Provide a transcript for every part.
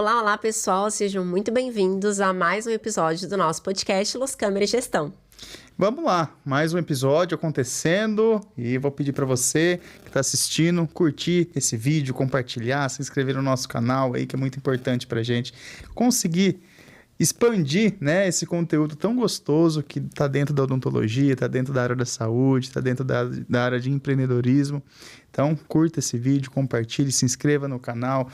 Olá, olá pessoal, sejam muito bem-vindos a mais um episódio do nosso podcast Los Câmara e Gestão. Vamos lá, mais um episódio acontecendo e vou pedir para você que está assistindo, curtir esse vídeo, compartilhar, se inscrever no nosso canal aí, que é muito importante para a gente conseguir expandir, né, esse conteúdo tão gostoso que está dentro da odontologia, está dentro da área da saúde, está dentro da área de empreendedorismo. Então, curta esse vídeo, compartilhe, se inscreva no canal,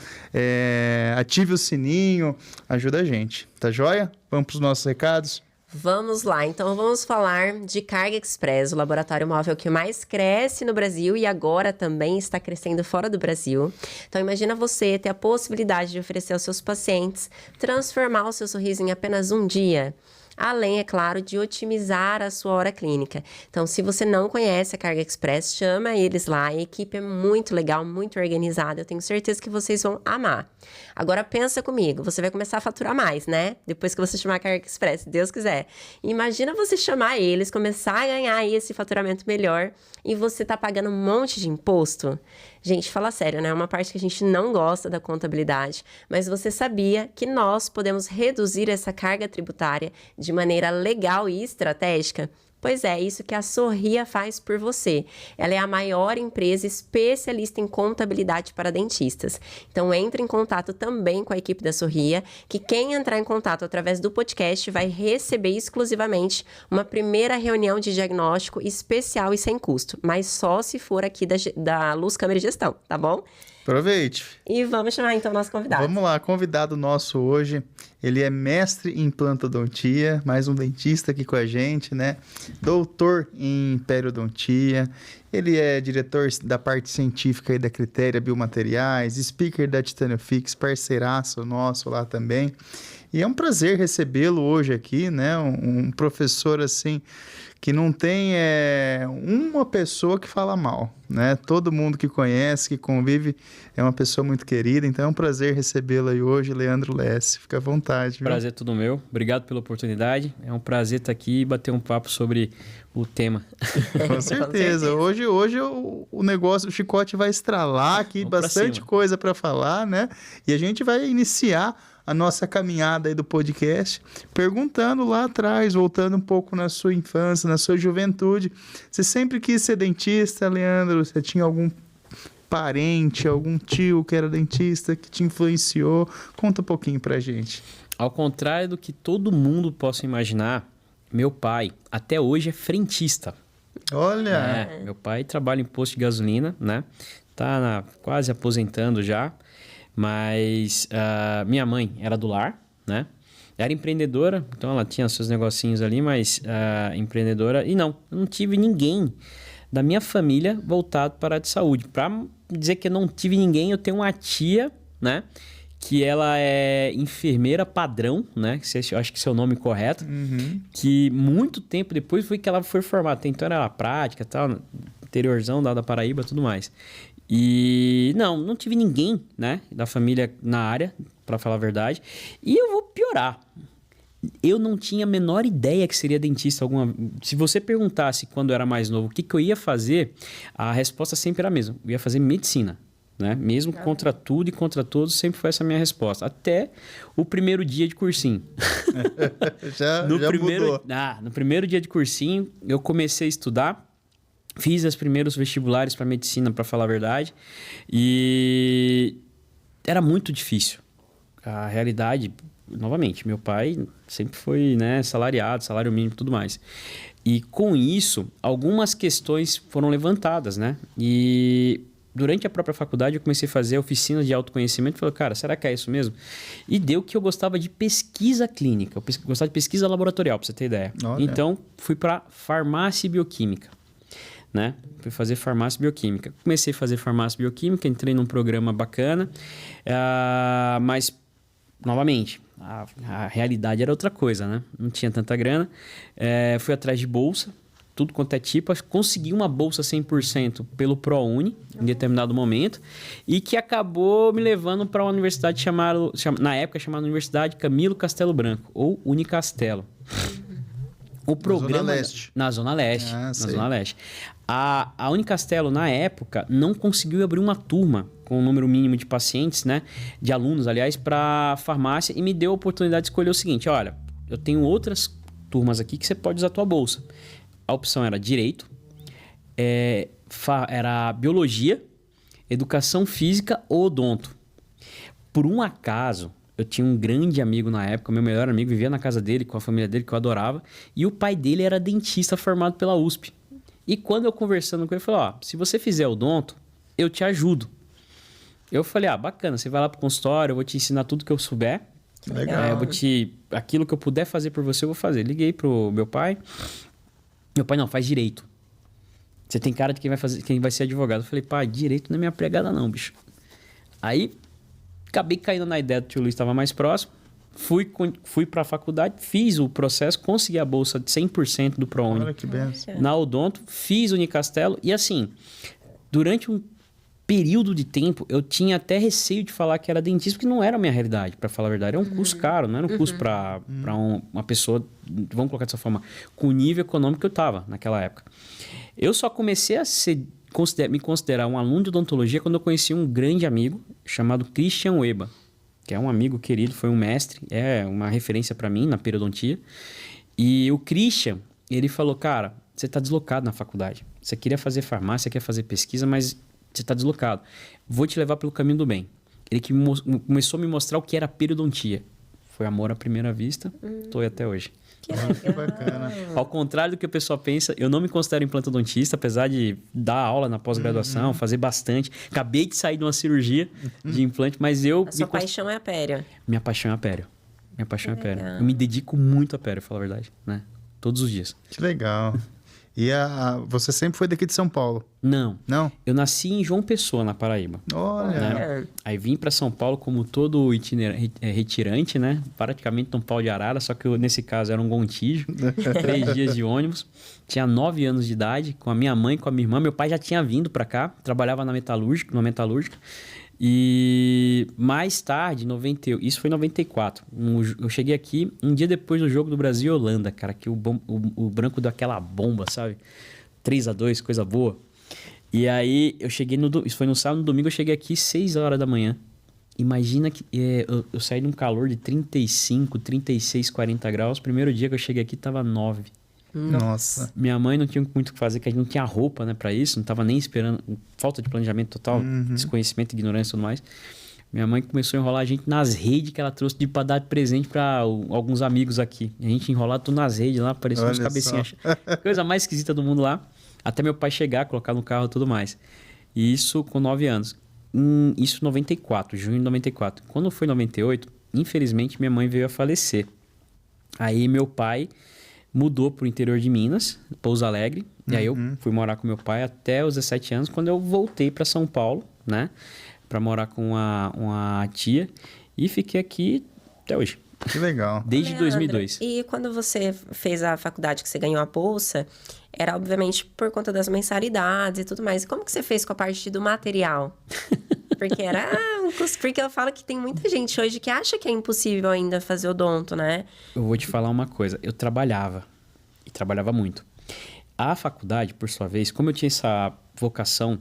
ative o sininho, ajuda a gente, tá joia? Vamos para os nossos recados? Vamos lá, então vamos falar de Carga Express, o laboratório móvel que mais cresce no Brasil e agora também está crescendo fora do Brasil. Então imagina você ter a possibilidade de oferecer aos seus pacientes transformar o seu sorriso em apenas um dia. Além, é claro, de otimizar a sua hora clínica. Então, se você não conhece a Carga Express, chama eles lá. A equipe é muito legal, muito organizada. Eu tenho certeza que vocês vão amar. Agora, pensa comigo. Você vai começar a faturar mais, né? Depois que você chamar a Carga Express, se Deus quiser. Imagina você chamar eles, começar a ganhar aí esse faturamento melhor e você tá pagando um monte de imposto. Gente, fala sério, né? É uma parte que a gente não gosta da contabilidade, mas você sabia que nós podemos reduzir essa carga tributária de maneira legal e estratégica? Pois é, isso que a Sorria faz por você. Ela é a maior empresa especialista em contabilidade para dentistas. Então, entre em contato também com a equipe da Sorria, que quem entrar em contato através do podcast vai receber exclusivamente uma primeira reunião de diagnóstico especial e sem custo, mas só se for aqui da Luz Câmara e Gestão, tá bom? Aproveite. E vamos chamar então o nosso convidado. Vamos lá, convidado nosso hoje, ele é mestre em implantodontia, mais um dentista aqui com a gente, né? Doutor em periodontia, ele é diretor da parte científica aí da Critéria Biomateriais, speaker da Titânio Fix, parceiraço nosso lá também. E é um prazer recebê-lo hoje aqui, né? Um professor assim que não tem uma pessoa que fala mal, né? Todo mundo que conhece, que convive, é uma pessoa muito querida. Então é um prazer recebê-lo aí hoje, Leandro Lesse. Fica à vontade. Viu? Prazer é todo meu. Obrigado pela oportunidade. É um prazer estar aqui e bater um papo sobre o tema. Com certeza. Hoje o negócio, o chicote vai estralar aqui, Vamos bastante coisa para falar, né? E a gente vai iniciar a nossa caminhada aí do podcast, perguntando lá atrás, voltando um pouco na sua infância, na sua juventude. Você sempre quis ser dentista, Leandro? Você tinha algum parente, algum tio que era dentista, que te influenciou? Conta um pouquinho pra gente. Ao contrário do que todo mundo possa imaginar, meu pai até hoje é frentista. Olha! Meu pai trabalha em posto de gasolina, né? Tá quase aposentando já. Mas minha mãe era do lar, né? Era empreendedora, então ela tinha seus negocinhos ali, mas empreendedora. E eu não tive ninguém da minha família voltado para a área de saúde. Para dizer que eu não tive ninguém, eu tenho uma tia, né? Que ela é enfermeira padrão, né? Eu acho que esse é o nome correto. Uhum. Que muito tempo depois foi que ela foi formada. Então era prática, tal, interiorzão da Paraíba e tudo mais. E não tive ninguém, né, da família na área, para falar a verdade. E eu vou piorar. Eu não tinha a menor ideia que seria dentista alguma. Se você perguntasse quando eu era mais novo o que eu ia fazer, a resposta sempre era a mesma. Eu ia fazer medicina, né? Mesmo contra tudo e contra todos, sempre foi essa a minha resposta. Até o primeiro dia de cursinho. já mudou. No primeiro dia de cursinho, eu comecei a estudar. Fiz os primeiros vestibulares para medicina, para falar a verdade, e era muito difícil. A realidade, novamente, meu pai sempre foi, né, salariado, salário mínimo e tudo mais. E com isso, algumas questões foram levantadas, né? E durante a própria faculdade eu comecei a fazer oficinas de autoconhecimento e falei, cara, será que é isso mesmo? E deu que eu gostava de pesquisa clínica, eu gostava de pesquisa laboratorial, para você ter ideia. Olha. Então, fui para farmácia e bioquímica. Né? Fui fazer farmácia bioquímica. Comecei a fazer farmácia bioquímica, entrei num programa bacana, mas, novamente, a realidade era outra coisa, né? Não tinha tanta grana. Fui atrás de bolsa, tudo quanto é tipo. Consegui uma bolsa 100% pelo ProUni, em determinado momento, e que acabou me levando para uma universidade na época chamada Universidade Camilo Castelo Branco, ou Unicastelo. O programa na Zona Leste. Na Zona Leste. A Unicastelo, na época, não conseguiu abrir uma turma com um número mínimo de pacientes, né? De alunos, aliás, para farmácia e me deu a oportunidade de escolher o seguinte: olha, eu tenho outras turmas aqui que você pode usar a tua bolsa. A opção era direito, era biologia, educação física ou odonto. Por um acaso, eu tinha um grande amigo na época, meu melhor amigo, vivia na casa dele, com a família dele, que eu adorava, e o pai dele era dentista formado pela USP. E quando eu conversando com ele, ele falou: ó, se você fizer odonto, eu te ajudo. Eu falei: bacana, você vai lá pro consultório, eu vou te ensinar tudo que eu souber. Legal. Aquilo que eu puder fazer por você, eu vou fazer. Liguei pro meu pai. Meu pai: não, faz direito. Você tem cara de quem vai ser advogado. Eu falei: pai, direito não é minha pregada não, bicho. Aí, acabei caindo na ideia do tio Luiz, estava mais próximo. Fui para a faculdade, fiz o processo, consegui a bolsa de 100% do ProUni. Olha que benção. Na Odonto, fiz Unicastelo. E assim, durante um período de tempo, eu tinha até receio de falar que era dentista, porque não era a minha realidade, para falar a verdade. Era um curso caro, não era um curso para uma pessoa, vamos colocar dessa forma, com o nível econômico que eu estava naquela época. Eu só comecei a me considerar um aluno de odontologia quando eu conheci um grande amigo chamado Christian Weba, que é um amigo querido, foi um mestre, é uma referência para mim na periodontia. E o Christian, ele falou: cara, você está deslocado na faculdade. Você queria fazer farmácia, quer fazer pesquisa, mas você está deslocado. Vou te levar pelo caminho do bem. Ele começou a me mostrar o que era periodontia. Foi amor à primeira vista, estou aí até hoje. Que bacana. Ao contrário do que o pessoal pensa, eu não me considero implantodontista, apesar de dar aula na pós-graduação, fazer bastante. Acabei de sair de uma cirurgia de implante, mas A sua paixão é a pério. Minha paixão é a pério. Eu me dedico muito a pério, pra falar a verdade, né? Todos os dias. Que legal. E você sempre foi daqui de São Paulo? Não. Não? Eu nasci em João Pessoa, na Paraíba. Olha. Né? Aí vim para São Paulo como todo retirante, né? Praticamente num pau de arara, só que eu, nesse caso, era um gontijo. 3 dias de ônibus. Tinha 9 anos de idade, com a minha mãe e com a minha irmã. Meu pai já tinha vindo para cá, trabalhava na metalúrgica. E mais tarde, isso foi em 94. Eu cheguei aqui um dia depois do jogo do Brasil e Holanda, cara, que o branco deu aquela bomba, sabe? 3-2, coisa boa. E aí eu cheguei isso foi no sábado, no domingo eu cheguei aqui 6 horas da manhã. Imagina que eu saí de um calor de 35, 36, 40 graus. Primeiro dia que eu cheguei aqui tava 9. Nossa. Minha mãe não tinha muito o que fazer, porque a gente não tinha roupa, né, pra isso, não tava nem esperando, falta de planejamento total, desconhecimento, ignorância e tudo mais. Minha mãe começou a enrolar a gente nas redes que ela trouxe pra dar de presente pra alguns amigos aqui. A gente enrolado tudo nas redes lá, parecia uns cabecinhas. Coisa mais esquisita do mundo lá. Até meu pai chegar, colocar no carro e tudo mais. E isso com 9 anos. Isso em 94, junho de 94. Quando foi em 98, infelizmente minha mãe veio a falecer. Aí meu pai mudou pro interior de Minas, Pouso Alegre. E aí eu fui morar com meu pai até os 17 anos, quando eu voltei para São Paulo, né? Para morar com uma tia. E fiquei aqui até hoje. Que legal. Desde Leandro, 2002. E quando você fez a faculdade, que você ganhou a bolsa, era obviamente por conta das mensalidades e tudo mais. E como que você fez com a parte do material? Porque era um custo. Porque eu falo que tem muita gente hoje que acha que é impossível ainda fazer odonto, né? Eu vou te falar uma coisa. Eu trabalhava. E trabalhava muito. A faculdade, por sua vez, como eu tinha essa vocação,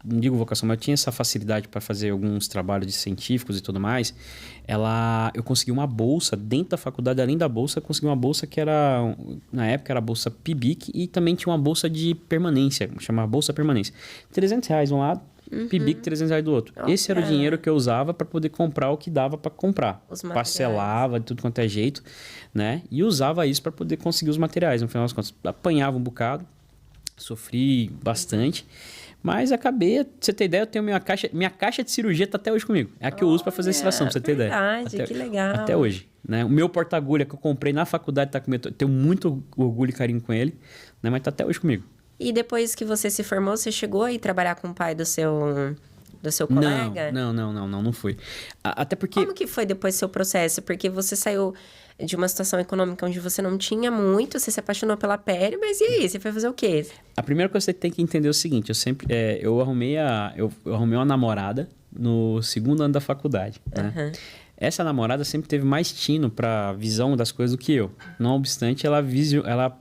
não digo vocação, mas eu tinha essa facilidade para fazer alguns trabalhos científicos e tudo mais, eu consegui uma bolsa dentro da faculdade. Além da bolsa, eu consegui uma bolsa que era, na época, era a bolsa PIBIC, e também tinha uma bolsa de permanência, chamava bolsa permanência. R$300 de um lado, PIBIC R$300 do outro. Nossa. Esse era o dinheiro que eu usava para poder comprar o que dava para comprar. Os materiais. Parcelava de tudo quanto é jeito, né? E usava isso para poder conseguir os materiais. No final das contas, apanhava um bocado, sofri bastante. Mas acabei, pra você ter ideia, eu tenho minha caixa de cirurgia tá até hoje comigo. É a que eu uso para fazer extração, pra você ter ideia. Verdade, que legal. Até hoje, né? O meu porta-agulha que eu comprei na faculdade tá comigo. Tenho muito orgulho e carinho com ele, né? Mas tá até hoje comigo. E depois que você se formou, você chegou a ir trabalhar com o pai do seu colega? Não fui. Até porque... Como que foi depois seu processo? Porque você saiu de uma situação econômica onde você não tinha muito, você se apaixonou pela pele, mas e aí? Você foi fazer o quê? A primeira coisa que você tem que entender é o seguinte, eu arrumei uma namorada no 2º ano da faculdade, né? Essa namorada sempre teve mais tino para visão das coisas do que eu. Não obstante, ela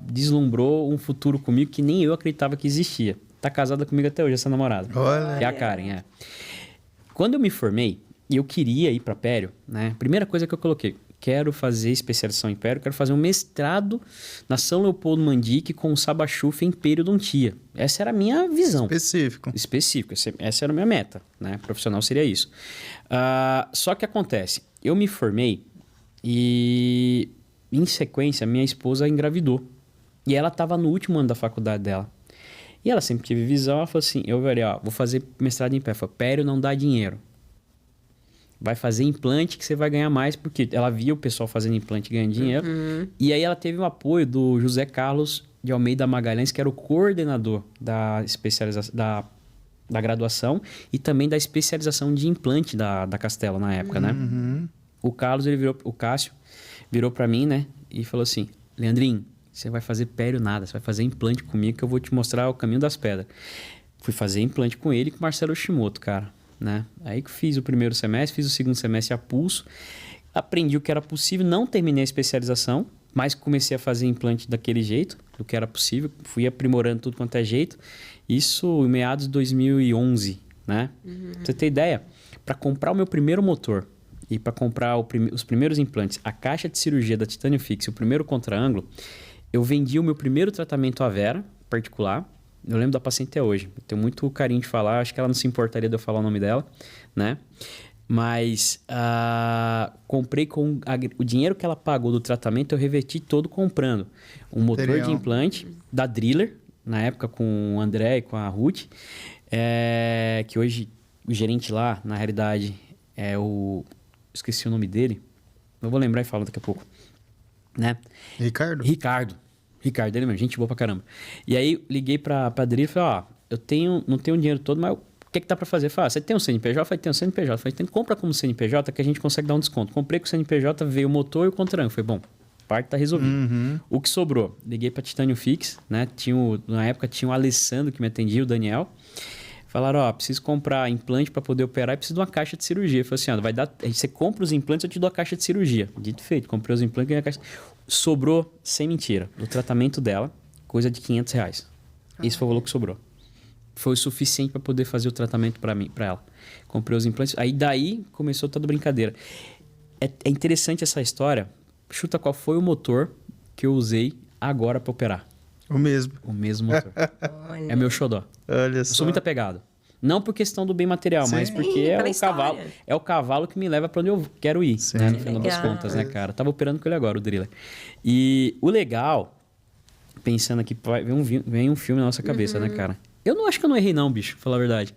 deslumbrou um futuro comigo que nem eu acreditava que existia. Tá casada comigo até hoje, essa namorada. Olha. Que é a Karen, Quando eu me formei, e eu queria ir para pério, né? Primeira coisa que eu coloquei, quero fazer especialização em pério, quero fazer um mestrado na São Leopoldo Mandique com Sabachufa em periodontia. Essa era a minha visão. Específico. Essa era a minha meta, né? Profissional seria isso. Só que acontece, eu me formei e, em sequência, minha esposa engravidou. E ela estava no último ano da faculdade dela. E ela sempre teve visão, ela falou assim, eu falei, vou fazer mestrado em pério. Ela falou, pério não dá dinheiro. Vai fazer implante que você vai ganhar mais, porque ela via o pessoal fazendo implante ganhando dinheiro. E aí ela teve o apoio do José Carlos de Almeida Magalhães, que era o coordenador da especialização, da graduação e também da especialização de implante da Castelo na época, né? O Cássio virou para mim, né? E falou assim, Leandrinho, você vai fazer pério nada, você vai fazer implante comigo que eu vou te mostrar o caminho das pedras. Fui fazer implante com ele e com o Marcelo Shimoto, cara. Né? Aí que fiz o primeiro semestre, fiz o segundo semestre a pulso, aprendi o que era possível, não terminei a especialização, mas comecei a fazer implante daquele jeito, do que era possível, fui aprimorando tudo quanto é jeito, isso em meados de 2011, né? Pra você ter ideia, para comprar o meu primeiro motor e para comprar os primeiros implantes, a caixa de cirurgia da Titânio Fix, o primeiro contra-ângulo, eu vendi o meu primeiro tratamento Avera particular. Eu lembro da paciente até hoje. Eu tenho muito carinho de falar. Acho que ela não se importaria de eu falar o nome dela, né? Mas comprei com o dinheiro que ela pagou do tratamento, eu reverti todo comprando um motor de implante da Driller, na época com o André e com a Ruth, que hoje o gerente lá, na realidade, é o... Esqueci o nome dele. Eu vou lembrar e falo daqui a pouco. Né? Ricardo, ele mesmo, gente boa pra caramba. E aí, liguei pra Driller e falei, não tenho dinheiro todo, mas o que dá pra fazer? Falei, você tem um CNPJ? Eu falei, tem um CNPJ. Eu falei, então compra como CNPJ que a gente consegue dar um desconto. Comprei com o CNPJ, veio o motor e o contra-ângulo. Falei, bom, parte tá resolvida. O que sobrou? Liguei pra Titânio Fix, né? Na época tinha o Alessandro que me atendia, o Daniel. Falaram, preciso comprar implante para poder operar e preciso de uma caixa de cirurgia. Eu falei assim, você compra os implantes, eu te dou a caixa de cirurgia. Dito e feito, comprei os implantes e ganhei a caixa. Sobrou, sem mentira, do tratamento dela, coisa de R$500. Esse foi o valor que sobrou. Foi o suficiente para poder fazer o tratamento para ela. Comprei os implantes, aí daí começou toda a brincadeira. É interessante essa história. Chuta qual foi o motor que eu usei agora para operar. O mesmo motor. É meu xodó. Olha eu sou muito apegado. Não por questão do bem material, mas porque é o cavalo que me leva para onde eu quero ir, né? No final das contas, né, cara? Tava operando com ele agora, o Driller. E o legal, pensando aqui, vem um filme na nossa cabeça, né, cara? Eu não acho que eu não errei não, bicho, pra falar a verdade.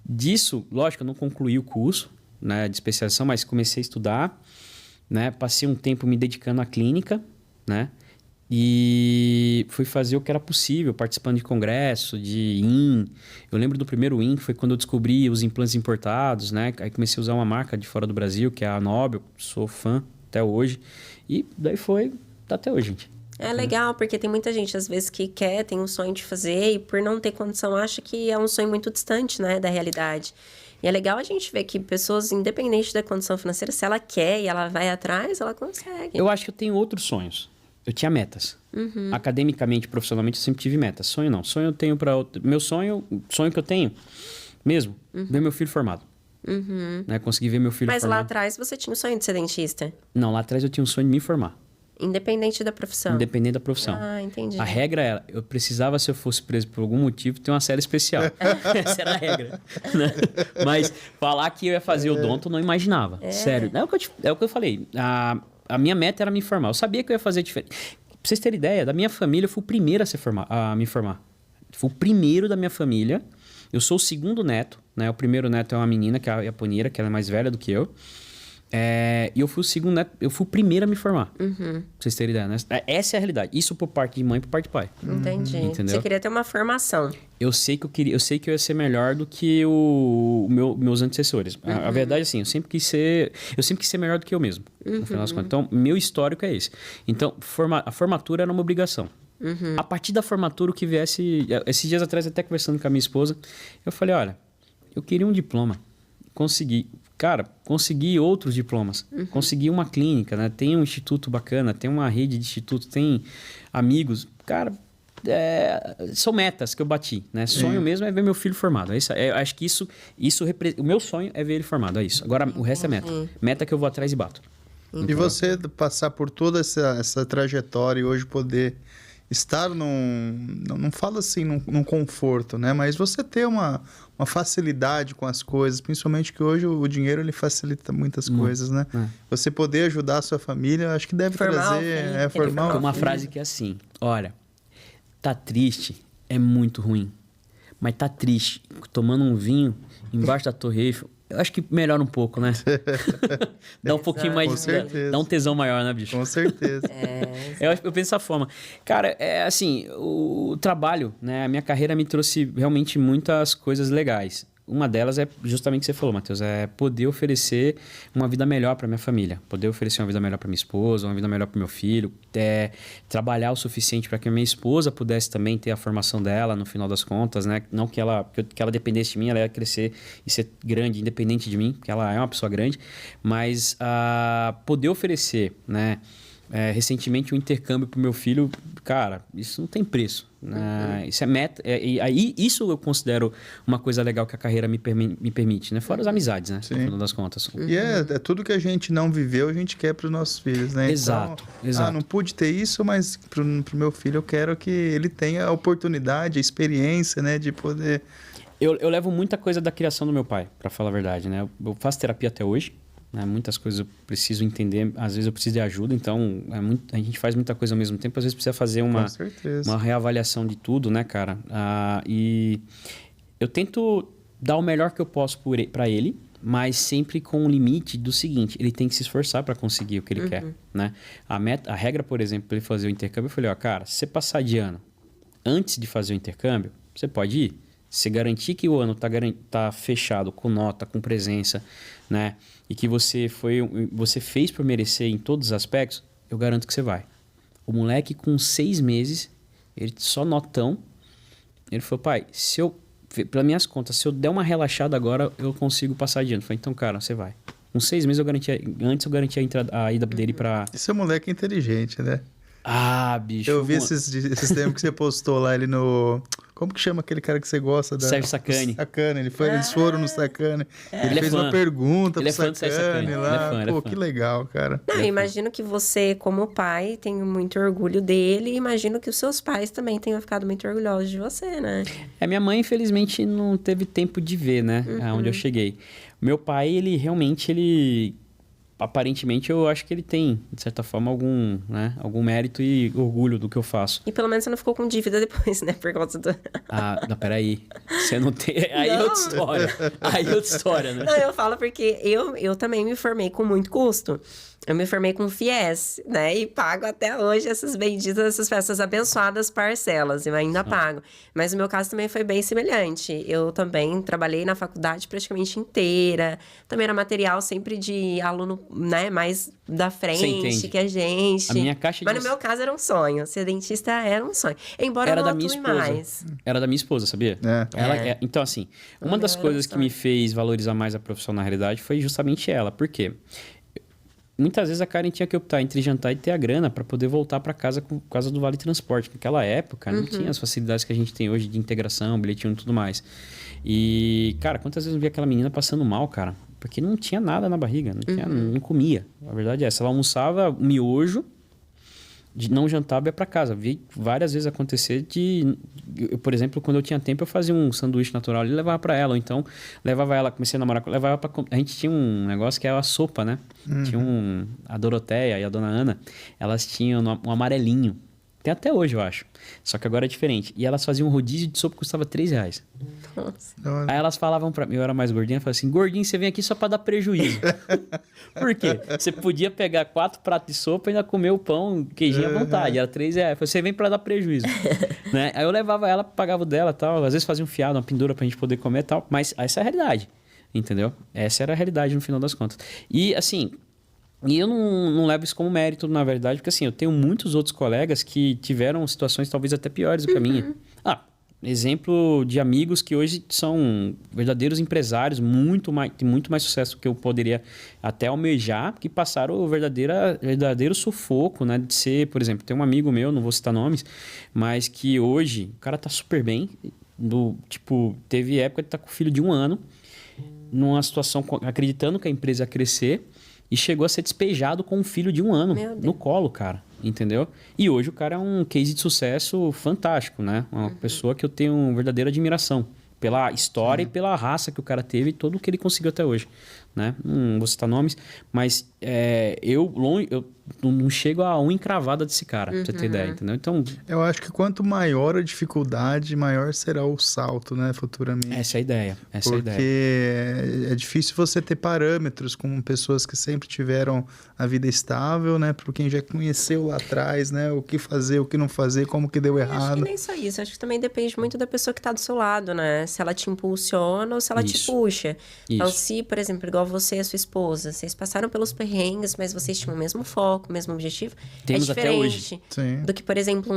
Disso, lógico, eu não concluí o curso, né, de especialização, mas comecei a estudar, né? Passei um tempo me dedicando à clínica, né? E fui fazer o que era possível, participando de congresso, de IN. Eu lembro do primeiro IN, que foi quando eu descobri os implantes importados, né? Aí comecei a usar uma marca de fora do Brasil, que é a Nobel, sou fã até hoje. E daí tá até hoje, gente. É legal, porque tem muita gente, às vezes, que tem um sonho de fazer e por não ter condição, acha que é um sonho muito distante, né, da realidade. E é legal a gente ver que pessoas, independente da condição financeira, se ela quer e ela vai atrás, ela consegue. Eu acho que eu tenho outros sonhos. Eu tinha metas. Academicamente, profissionalmente, eu sempre tive metas. Sonho não. Sonho eu tenho para outro. Meu sonho que eu tenho mesmo, ver meu filho formado. Né? Conseguir ver meu filho formado. Mas lá atrás você tinha o sonho de ser dentista? Não, lá atrás eu tinha um sonho de me formar. Independente da profissão? Independente da profissão. Ah, entendi. A regra era, eu precisava, se eu fosse preso por algum motivo, ter uma série especial. Essa era a regra. Né? Mas falar que eu ia fazer odonto, eu não imaginava. Sério. É o que eu falei. A minha meta era me formar. Eu sabia que eu ia fazer diferente. Pra vocês terem ideia, da minha família, eu fui o primeiro a me formar. Fui o primeiro da minha família. Eu sou o segundo neto, né? O primeiro neto é uma menina, que é a Yaponira, que ela é mais velha do que eu. E eu fui o segundo neto, eu fui o primeiro a me formar. Pra vocês terem ideia, né? Essa é a realidade. Isso por parte de mãe e por parte de pai. Entendi. Entendeu? Você queria ter uma formação. Eu sei que eu ia ser melhor do que meus antecessores. A verdade, assim, eu sempre quis ser melhor do que eu mesmo. No final das contas. Então, meu histórico é esse. Então, a formatura era uma obrigação. A partir da formatura, o que viesse... Esses dias atrás, até conversando com a minha esposa, eu falei, olha, eu queria um diploma. Consegui. Cara, consegui outros diplomas. Consegui uma clínica, né? Tem um instituto bacana, tem uma rede de instituto, tem amigos. Cara, são metas que eu bati, né? Sonho mesmo é ver meu filho formado. Acho que o meu sonho é ver ele formado, é isso. Agora, o resto é meta. Meta que eu vou atrás e bato. E você passar por toda essa trajetória e hoje poder estar não falo assim, num conforto, né? Mas você ter uma facilidade com as coisas, principalmente que hoje o dinheiro ele facilita muitas coisas, né? Você poder ajudar a sua família, acho que deve trazer... Formar uma frase que é assim, olha, tá triste é muito ruim, mas tá triste tomando um vinho embaixo da Torre Eiffel, eu acho que melhora um pouco, né? Dá um pouquinho mais... Com certeza. Dá um tesão maior, né, bicho? Com certeza. Eu penso dessa forma. Cara, assim, o trabalho, né? A minha carreira me trouxe realmente muitas coisas legais. Uma delas é justamente o que você falou, Matheus, é poder oferecer uma vida melhor para minha família, poder oferecer uma vida melhor para minha esposa, uma vida melhor para meu filho, trabalhar o suficiente para que a minha esposa pudesse também ter a formação dela no final das contas, né? Não que ela dependesse de mim, ela ia crescer e ser grande, independente de mim, porque ela é uma pessoa grande, mas poder oferecer, né? Recentemente um intercâmbio pro meu filho, cara, isso não tem preço. Isso é meta. Isso eu considero uma coisa legal que a carreira me permite, né? Fora as amizades, né? Sim. No final das contas. E é tudo que a gente não viveu, a gente quer para os nossos filhos, né? Exato, então, exato. Não pude ter isso, mas pro meu filho eu quero que ele tenha a oportunidade, a experiência, né? De poder... Eu levo muita coisa da criação do meu pai, para falar a verdade, né? Eu faço terapia até hoje. Né? Muitas coisas eu preciso entender, às vezes eu preciso de ajuda, então a gente faz muita coisa ao mesmo tempo, às vezes precisa fazer uma reavaliação de tudo, né, cara? E eu tento dar o melhor que eu posso para ele, mas sempre com o limite do seguinte, ele tem que se esforçar para conseguir o que ele quer, né? A regra, por exemplo, para ele fazer o intercâmbio, eu falei, ó, cara, se você passar de ano antes de fazer o intercâmbio, você pode ir. Se garantir que o ano tá fechado com nota, com presença, né? E que você fez por merecer em todos os aspectos, eu garanto que você vai. O moleque com 6 meses, ele só notão, ele falou, pai, pelas minhas contas, se eu der uma relaxada agora, eu consigo passar de ano. Eu falei, então, cara, você vai. Com 6 meses antes eu garantia a ida dele pra... Esse é um moleque inteligente, né? Ah, bicho. Eu vi esses tempos que você postou lá ele no... Como que chama aquele cara que você gosta? Sérgio Sacani. Sacani. Eles foram no Sacani. Ele fez uma pergunta pro Sacani lá. Pô, que legal, cara. Não, eu imagino que você, como pai, tem muito orgulho dele. E imagino que os seus pais também tenham ficado muito orgulhosos de você, né? Minha mãe, infelizmente, não teve tempo de ver, né? Onde eu cheguei. Meu pai, ele realmente, aparentemente, eu acho que ele tem, de certa forma, algum mérito e orgulho do que eu faço. E pelo menos você não ficou com dívida depois, né? Por causa do... Não, peraí. Você não tem... Aí é outra história. Aí é outra história, né? Não, eu falo porque eu também me formei com muito custo. Eu me formei com FIES, né? E pago até hoje essas abençoadas parcelas. Eu ainda pago. Mas o meu caso também foi bem semelhante. Eu também trabalhei na faculdade praticamente inteira. Também era material sempre de aluno, né? Mais da frente que a gente. A minha caixa Mas no meu caso era um sonho. Ser dentista era um sonho. Embora era eu não da minha atue esposa. mais. Era da minha esposa, sabia? Então, assim, uma das coisas que me fez valorizar mais a profissão na realidade foi justamente ela. Por quê? Muitas vezes a Karen tinha que optar entre jantar e ter a grana para poder voltar para casa por causa do Vale Transporte. Naquela época não tinha as facilidades que a gente tem hoje de integração, bilhetinho e tudo mais. E, cara, quantas vezes eu vi aquela menina passando mal, cara? Porque não tinha nada na barriga, não comia. A verdade é essa. Ela almoçava miojo, não jantava e ia para casa. Vi várias vezes acontecer por exemplo, quando eu tinha tempo, eu fazia um sanduíche natural e levava para ela. Ou então, levava ela, comecei a namorar, levava para... A gente tinha um negócio que era a sopa, né? Tinha a Doroteia e a Dona Ana, elas tinham um amarelinho. Tem até hoje, eu acho. Só que agora é diferente. E elas faziam um rodízio de sopa que custava R$3. Nossa. Aí elas falavam pra mim, eu era mais gordinha, falavam assim, gordinho, você vem aqui só pra dar prejuízo. Por quê? Você podia pegar 4 pratos de sopa e ainda comer o pão, queijinho à vontade. Era R$3. Você vem pra dar prejuízo. Né? Aí eu levava ela, pagava o dela e tal. Às vezes fazia um fiado, uma pendura pra gente poder comer e tal. Mas essa é a realidade. Entendeu? Essa era a realidade no final das contas. E assim... E eu não levo isso como mérito, na verdade, porque assim, eu tenho muitos outros colegas que tiveram situações talvez até piores do que a minha. exemplo de amigos que hoje são verdadeiros empresários, tem muito mais sucesso que eu poderia até almejar, que passaram o verdadeiro sufoco, né? De ser, por exemplo, tem um amigo meu, não vou citar nomes, mas que hoje o cara tá super bem. Teve época de estar com o filho de 1 ano, numa situação acreditando que a empresa ia crescer, e chegou a ser despejado com um filho de 1 ano no colo, cara. Entendeu? E hoje o cara é um case de sucesso fantástico, né? Uma pessoa que eu tenho verdadeira admiração pela história e pela raça que o cara teve e tudo o que ele conseguiu até hoje, né? Não vou citar nomes, mas eu não chego a uma encravada desse cara, pra você ter ideia, entendeu? Então... Eu acho que quanto maior a dificuldade, maior será o salto, né, futuramente. Essa é a ideia, Porque é difícil você ter parâmetros com pessoas que sempre tiveram a vida estável, né? Por quem já conheceu lá atrás, né? O que fazer, o que não fazer, como que deu errado. Acho que nem só isso. Acho que também depende muito da pessoa que tá do seu lado, né? Se ela te impulsiona ou se ela te puxa. Então, se, por exemplo, igual você e a sua esposa, vocês passaram pelos perrengues, mas vocês tinham o mesmo foco, o mesmo objetivo, temos é diferente até hoje. do que, por exemplo,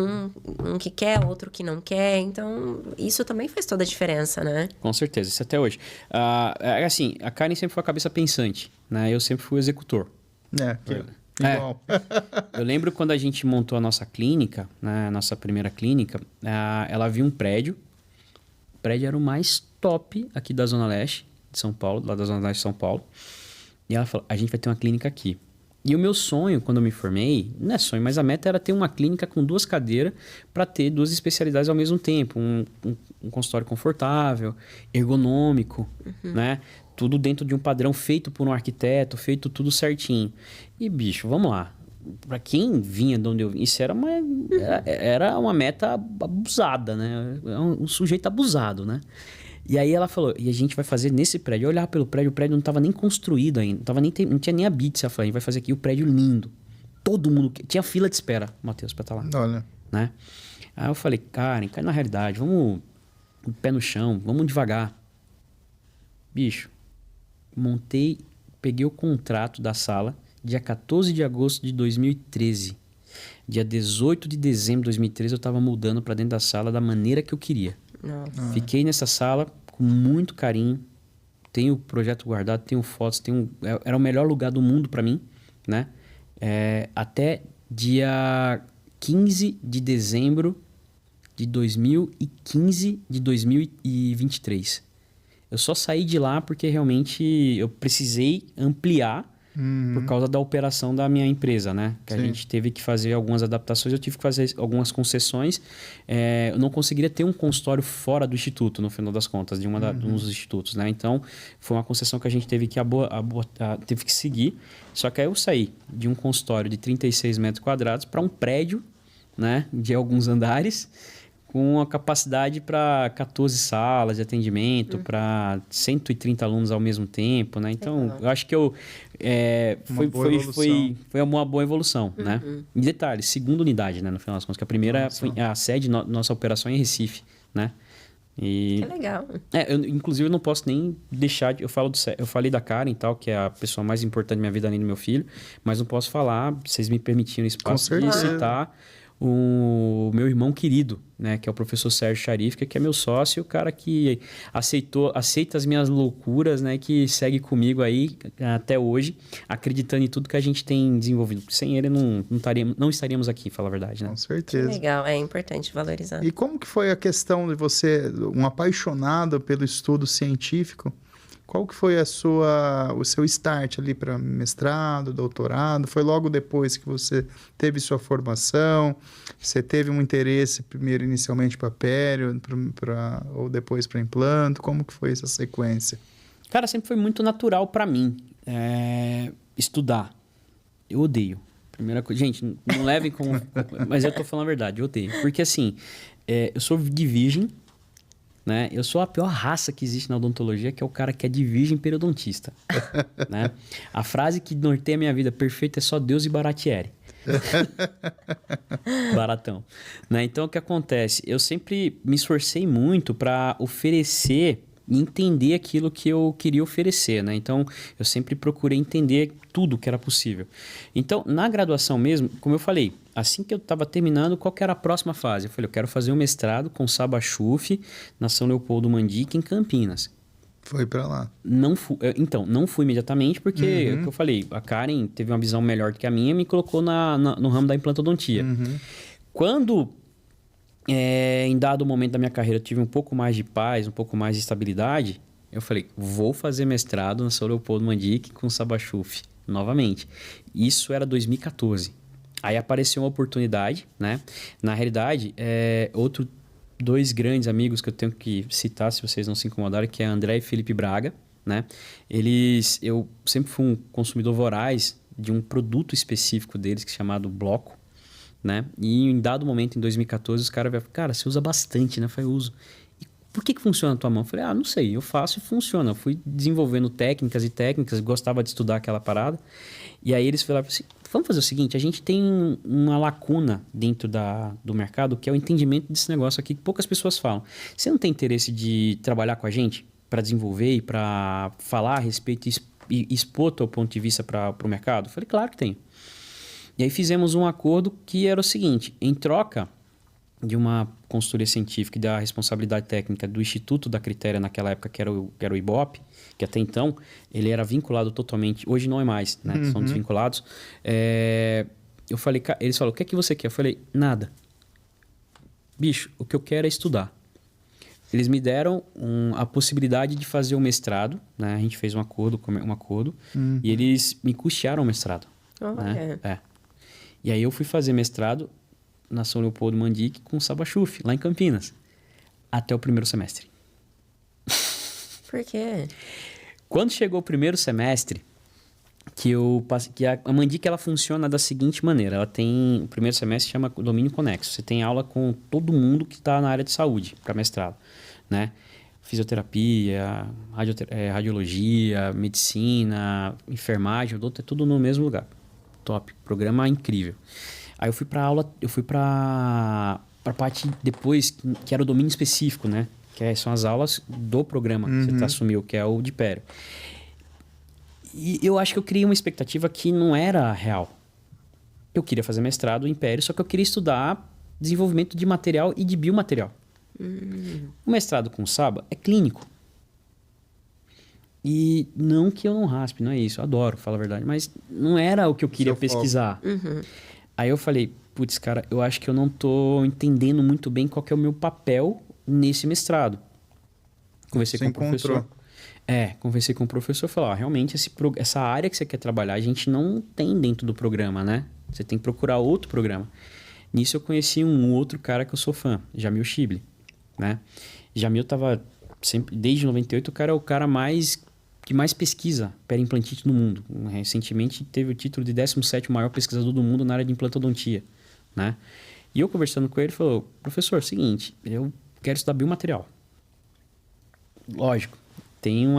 um que quer, outro que não quer. Então, isso também faz toda a diferença, né? Com certeza, isso até hoje. Assim, a Karen sempre foi a cabeça pensante, né? Eu sempre fui o executor. Igual. Eu lembro quando a gente montou a nossa clínica, né? A nossa primeira clínica, ela viu um prédio. O prédio era o mais top aqui da Zona Leste de São Paulo, lá da Zona Leste de São Paulo. E ela falou, a gente vai ter uma clínica aqui. E o meu sonho, quando eu me formei, não é sonho, mas a meta era ter uma clínica com 2 cadeiras para ter 2 especialidades ao mesmo tempo. Um consultório confortável, ergonômico, né? Tudo dentro de um padrão feito por um arquiteto, feito tudo certinho. E, bicho, vamos lá. Para quem vinha de onde eu vim, isso era uma meta abusada, né? Um sujeito abusado, né? E aí ela falou, e a gente vai fazer nesse prédio. Eu olhava pelo prédio, o prédio não estava nem construído ainda. Não tinha nem a BITS. Ela falou, a gente vai fazer aqui o prédio lindo. Todo mundo... Tinha fila de espera, Matheus, pra estar lá. Olha. Né? Aí eu falei, Karen, cai na realidade. Vamos pé no chão, vamos devagar. Bicho, peguei o contrato da sala dia 14 de agosto de 2013. Dia 18 de dezembro de 2013 eu estava mudando para dentro da sala da maneira que eu queria. Nossa. Fiquei nessa sala com muito carinho. Tenho o projeto guardado, tenho fotos, era o melhor lugar do mundo para mim, né? Até dia 15 de dezembro de 2015 de 2023. Eu só saí de lá porque realmente eu precisei ampliar por causa da operação da minha empresa, né? Que a gente teve que fazer algumas adaptações, eu tive que fazer algumas concessões. Eu não conseguiria ter um consultório fora do instituto, no final das contas, de um dos institutos, né? Então, foi uma concessão que a gente teve que teve que seguir. Só que aí eu saí de um consultório de 36 metros quadrados para um prédio, né? De alguns andares, com a capacidade para 14 salas de atendimento, para 130 alunos ao mesmo tempo, né? Então, eu acho que foi uma boa evolução, né? E detalhe, segunda unidade, né? No final das contas, que a primeira foi a sede, nossa operação em Recife, né? E, que legal. Inclusive, eu não posso nem deixar... Eu falei da Karen e tal, que é a pessoa mais importante da minha vida, além do meu filho, mas não posso falar, vocês me permitiram espaço de citar o meu irmão querido, né, que é o professor Sérgio Sharif, que é meu sócio, o cara que aceita as minhas loucuras, né, que segue comigo aí até hoje, acreditando em tudo que a gente tem desenvolvido. Sem ele não estaríamos aqui, falar a verdade, né? Com certeza. Que legal, é importante valorizar. E como que foi a questão de você, um apaixonado pelo estudo científico, qual que foi o seu start ali para mestrado, doutorado? Foi logo depois que você teve sua formação? Você teve um interesse primeiro inicialmente para pério, ou depois para implanto? Como que foi essa sequência? Cara, sempre foi muito natural para mim estudar. Eu odeio. Primeira coisa, gente, não levem como... Mas eu tô falando a verdade, eu odeio. Porque assim, eu sou de virgem, né? Eu sou a pior raça que existe na odontologia, que é o cara que é de virgem periodontista. Né? A frase que norteia a minha vida perfeita é só Deus e Baratieri. Baratão. Né? Então, o que acontece? Eu sempre me esforcei muito para oferecer entender aquilo que eu queria oferecer, né? Então, eu sempre procurei entender tudo que era possível. Então, na graduação mesmo, como eu falei, assim que eu estava terminando, qual que era a próxima fase? Eu falei, eu quero fazer um mestrado com Saba Schuff na São Leopoldo Mandique, em Campinas. Foi para lá. Então, não fui imediatamente, porque, é o que eu falei, a Karen teve uma visão melhor do que a minha e me colocou no ramo da implantodontia. Quando, em dado momento da minha carreira, eu tive um pouco mais de paz, um pouco mais de estabilidade, eu falei, vou fazer mestrado na São Leopoldo Mandique com Saba Schuff, novamente. Isso era 2014. Aí apareceu uma oportunidade, né? Na realidade, dois grandes amigos que eu tenho que citar, se vocês não se incomodarem, que é André e Felipe Braga, né? Eu sempre fui um consumidor voraz de um produto específico deles, que é chamado Bloco, né? E em dado momento, em 2014, os caras falaram, cara, você usa bastante, né? Eu falei, uso. E por que funciona na tua mão? Eu falei, não sei, eu faço e funciona. Eu fui desenvolvendo técnicas, gostava de estudar aquela parada. E aí eles falaram assim, vamos fazer o seguinte, a gente tem uma lacuna dentro do mercado, que é o entendimento desse negócio aqui, que poucas pessoas falam. Você não tem interesse de trabalhar com a gente para desenvolver e para falar a respeito e expor teu ponto de vista para o mercado? Eu falei, claro que tem. E aí fizemos um acordo que era o seguinte, em troca de uma consultoria científica e da responsabilidade técnica do Instituto da Critéria naquela época, que era o IBOP, que até então ele era vinculado totalmente, hoje não é mais, né? São desvinculados. Eu falei, eles falaram, o que é que você quer? Eu falei, nada. Bicho, o que eu quero é estudar. Eles me deram a possibilidade de fazer o mestrado, né? A gente fez um acordo e eles me custearam o mestrado. Né? E aí eu fui fazer mestrado na São Leopoldo Mandique com Saba Schuff, lá em Campinas, até o primeiro semestre. Por quê? Quando chegou o primeiro semestre, que a Mandique ela funciona da seguinte maneira, o primeiro semestre chama domínio conexo, você tem aula com todo mundo que está na área de saúde para mestrado, né? Fisioterapia, radiologia, medicina, enfermagem, é tudo no mesmo lugar. Top, programa incrível. Aí eu fui para parte depois, que era o domínio específico, né? São as aulas do programa que você assumiu, que é o de Pério. E eu acho que eu criei uma expectativa que não era real. Eu queria fazer mestrado em Pério, só que eu queria estudar desenvolvimento de material e de biomaterial. O mestrado com Saba é clínico. E não que eu não raspe, não é isso. Eu adoro, falo a verdade. Mas não era o que eu queria pesquisar. Aí eu falei, putz, cara, eu acho que eu não tô entendendo muito bem qual que é o meu papel nesse mestrado. Conversei com o professor. Conversei com o professor e falei, realmente essa área que você quer trabalhar, a gente não tem dentro do programa, né? Você tem que procurar outro programa. Nisso eu conheci um outro cara que eu sou fã, Jamil Shibley, né? Jamil tava sempre, desde 98, o cara é o cara que mais pesquisa periimplantite no mundo. Recentemente teve o título de 17º maior pesquisador do mundo na área de implantodontia, né? E eu conversando com ele, falou, professor, seguinte, eu quero estudar biomaterial. Lógico, tinha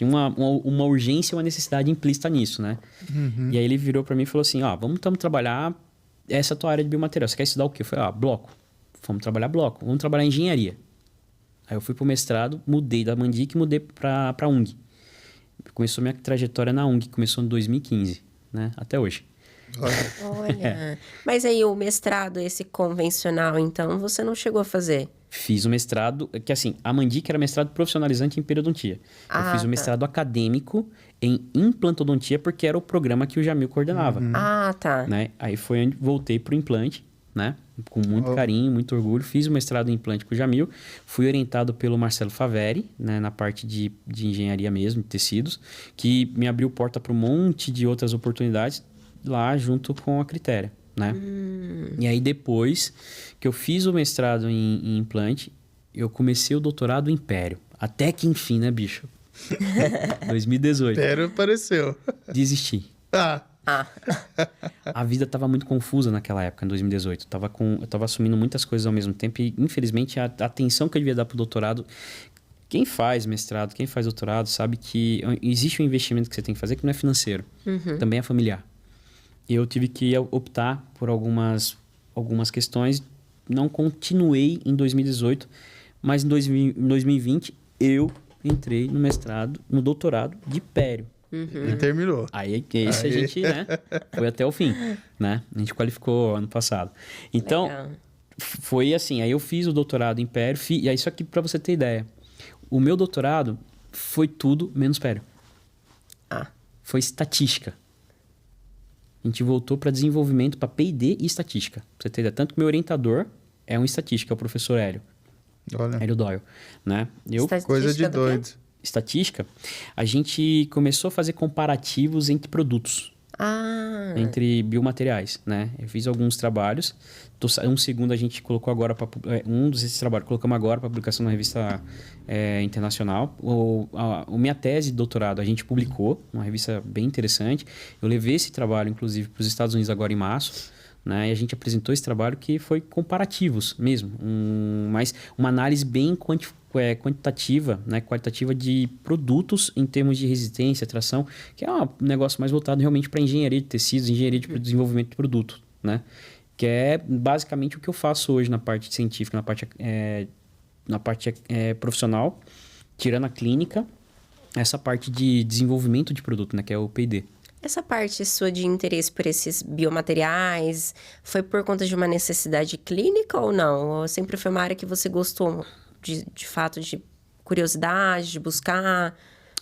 uma urgência e uma necessidade implícita nisso, né? E aí ele virou para mim e falou assim, vamos trabalhar essa tua área de biomaterial. Você quer estudar o quê? Eu falei, bloco. Vamos trabalhar bloco. Vamos trabalhar engenharia. Aí eu fui pro mestrado, mudei da Mandique e mudei pra UNG. Começou minha trajetória na UNG, começou em 2015, né? Até hoje. Olha. Mas aí o mestrado, esse convencional, então, você não chegou a fazer? Fiz o mestrado, que assim, a Mandique era mestrado profissionalizante em periodontia. Eu fiz o mestrado acadêmico em implantodontia, porque era o programa que o Jamil coordenava. Tá. Né? Aí foi onde voltei pro implante, né? Com muito carinho, muito orgulho. Fiz o mestrado em implante com o Jamil. Fui orientado pelo Marcelo Faveri, né? Na parte de engenharia mesmo, de tecidos, que me abriu porta para um monte de outras oportunidades lá junto com a Critéria, né? E aí depois que eu fiz o mestrado em implante, eu comecei o doutorado em Pério. Até que enfim, né, bicho? 2018. Pério apareceu. Desisti. A vida estava muito confusa naquela época, em 2018. Eu tava assumindo muitas coisas ao mesmo tempo e, infelizmente, a atenção que eu devia dar pro doutorado... Quem faz mestrado, quem faz doutorado, sabe que existe um investimento que você tem que fazer que não é financeiro. Também é familiar. E eu tive que optar por algumas questões. Não continuei em 2018, mas em 2020 eu entrei no mestrado, no doutorado de Pério. E terminou. Aí esse a gente, né, foi até o fim, né? A gente qualificou ano passado. Então, Legal. foi assim, aí eu fiz o doutorado em Pério, e aí só que para você ter ideia, o meu doutorado foi tudo menos Pério. Ah. Foi estatística. A gente voltou para desenvolvimento, para P&D e estatística. Pra você ter ideia. Tanto que meu orientador é um estatística, é o professor Hélio. Olha, Hélio Doyle, né? coisa de Estatística do quê? doido. Estatística, a gente começou a fazer comparativos entre produtos, Ah, entre biomateriais, né? Eu fiz alguns trabalhos. Um segundo a gente colocou agora um desses trabalhos colocamos agora para publicação na revista internacional. Minha tese de doutorado a gente publicou, uma revista bem interessante. Eu levei esse trabalho, inclusive, para os Estados Unidos agora em março. Né? E a gente apresentou esse trabalho que foi comparativos mesmo, mas uma análise bem quantitativa, né? Qualitativa de produtos em termos de resistência, tração, que é um negócio mais voltado realmente para engenharia de tecidos, engenharia de desenvolvimento de produto, né? Que é basicamente o que eu faço hoje na parte científica, na parte profissional, tirando a clínica, essa parte de desenvolvimento de produto, né? Que é o P&D. essa parte sua de interesse por esses biomateriais foi por conta de uma necessidade clínica ou não? Ou sempre foi uma área que você gostou de fato, de curiosidade, de buscar?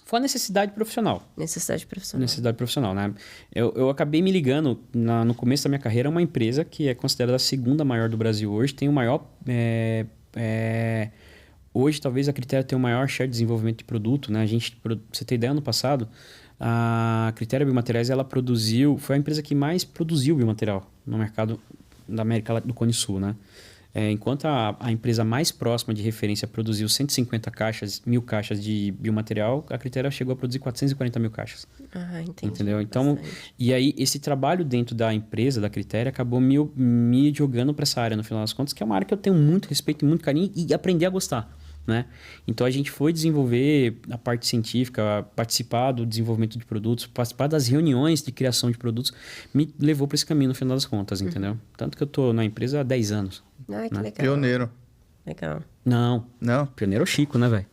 Foi a necessidade profissional. Necessidade profissional. Necessidade profissional, né? Eu acabei me ligando no começo da minha carreira a uma empresa que é considerada a segunda maior do Brasil hoje, tem o maior... hoje, talvez, a Critéria tenha o maior share de desenvolvimento de produto, né? Pra você ter ideia, ano passado, a Critéria Biomateriais, ela foi a empresa que mais produziu biomaterial no mercado da América do Cone Sul, né? Enquanto a empresa mais próxima de referência produziu 150 caixas, 1.000 caixas de biomaterial, a Critéria chegou a produzir 440 mil caixas. Ah, entendi. Entendeu? Então, Bastante. e aí esse trabalho dentro da empresa, da Critéria, acabou me jogando para essa área, no final das contas, que é uma área que eu tenho muito respeito e muito carinho e aprender a gostar. Né? Então a gente foi desenvolver a parte científica, participar do desenvolvimento de produtos, participar das reuniões de criação de produtos, me levou para esse caminho no final das contas, entendeu? Tanto que eu tô na empresa há 10 anos. Ah, que legal. Pioneiro. Legal. Não, Não? pioneiro é o Chico, né, velho?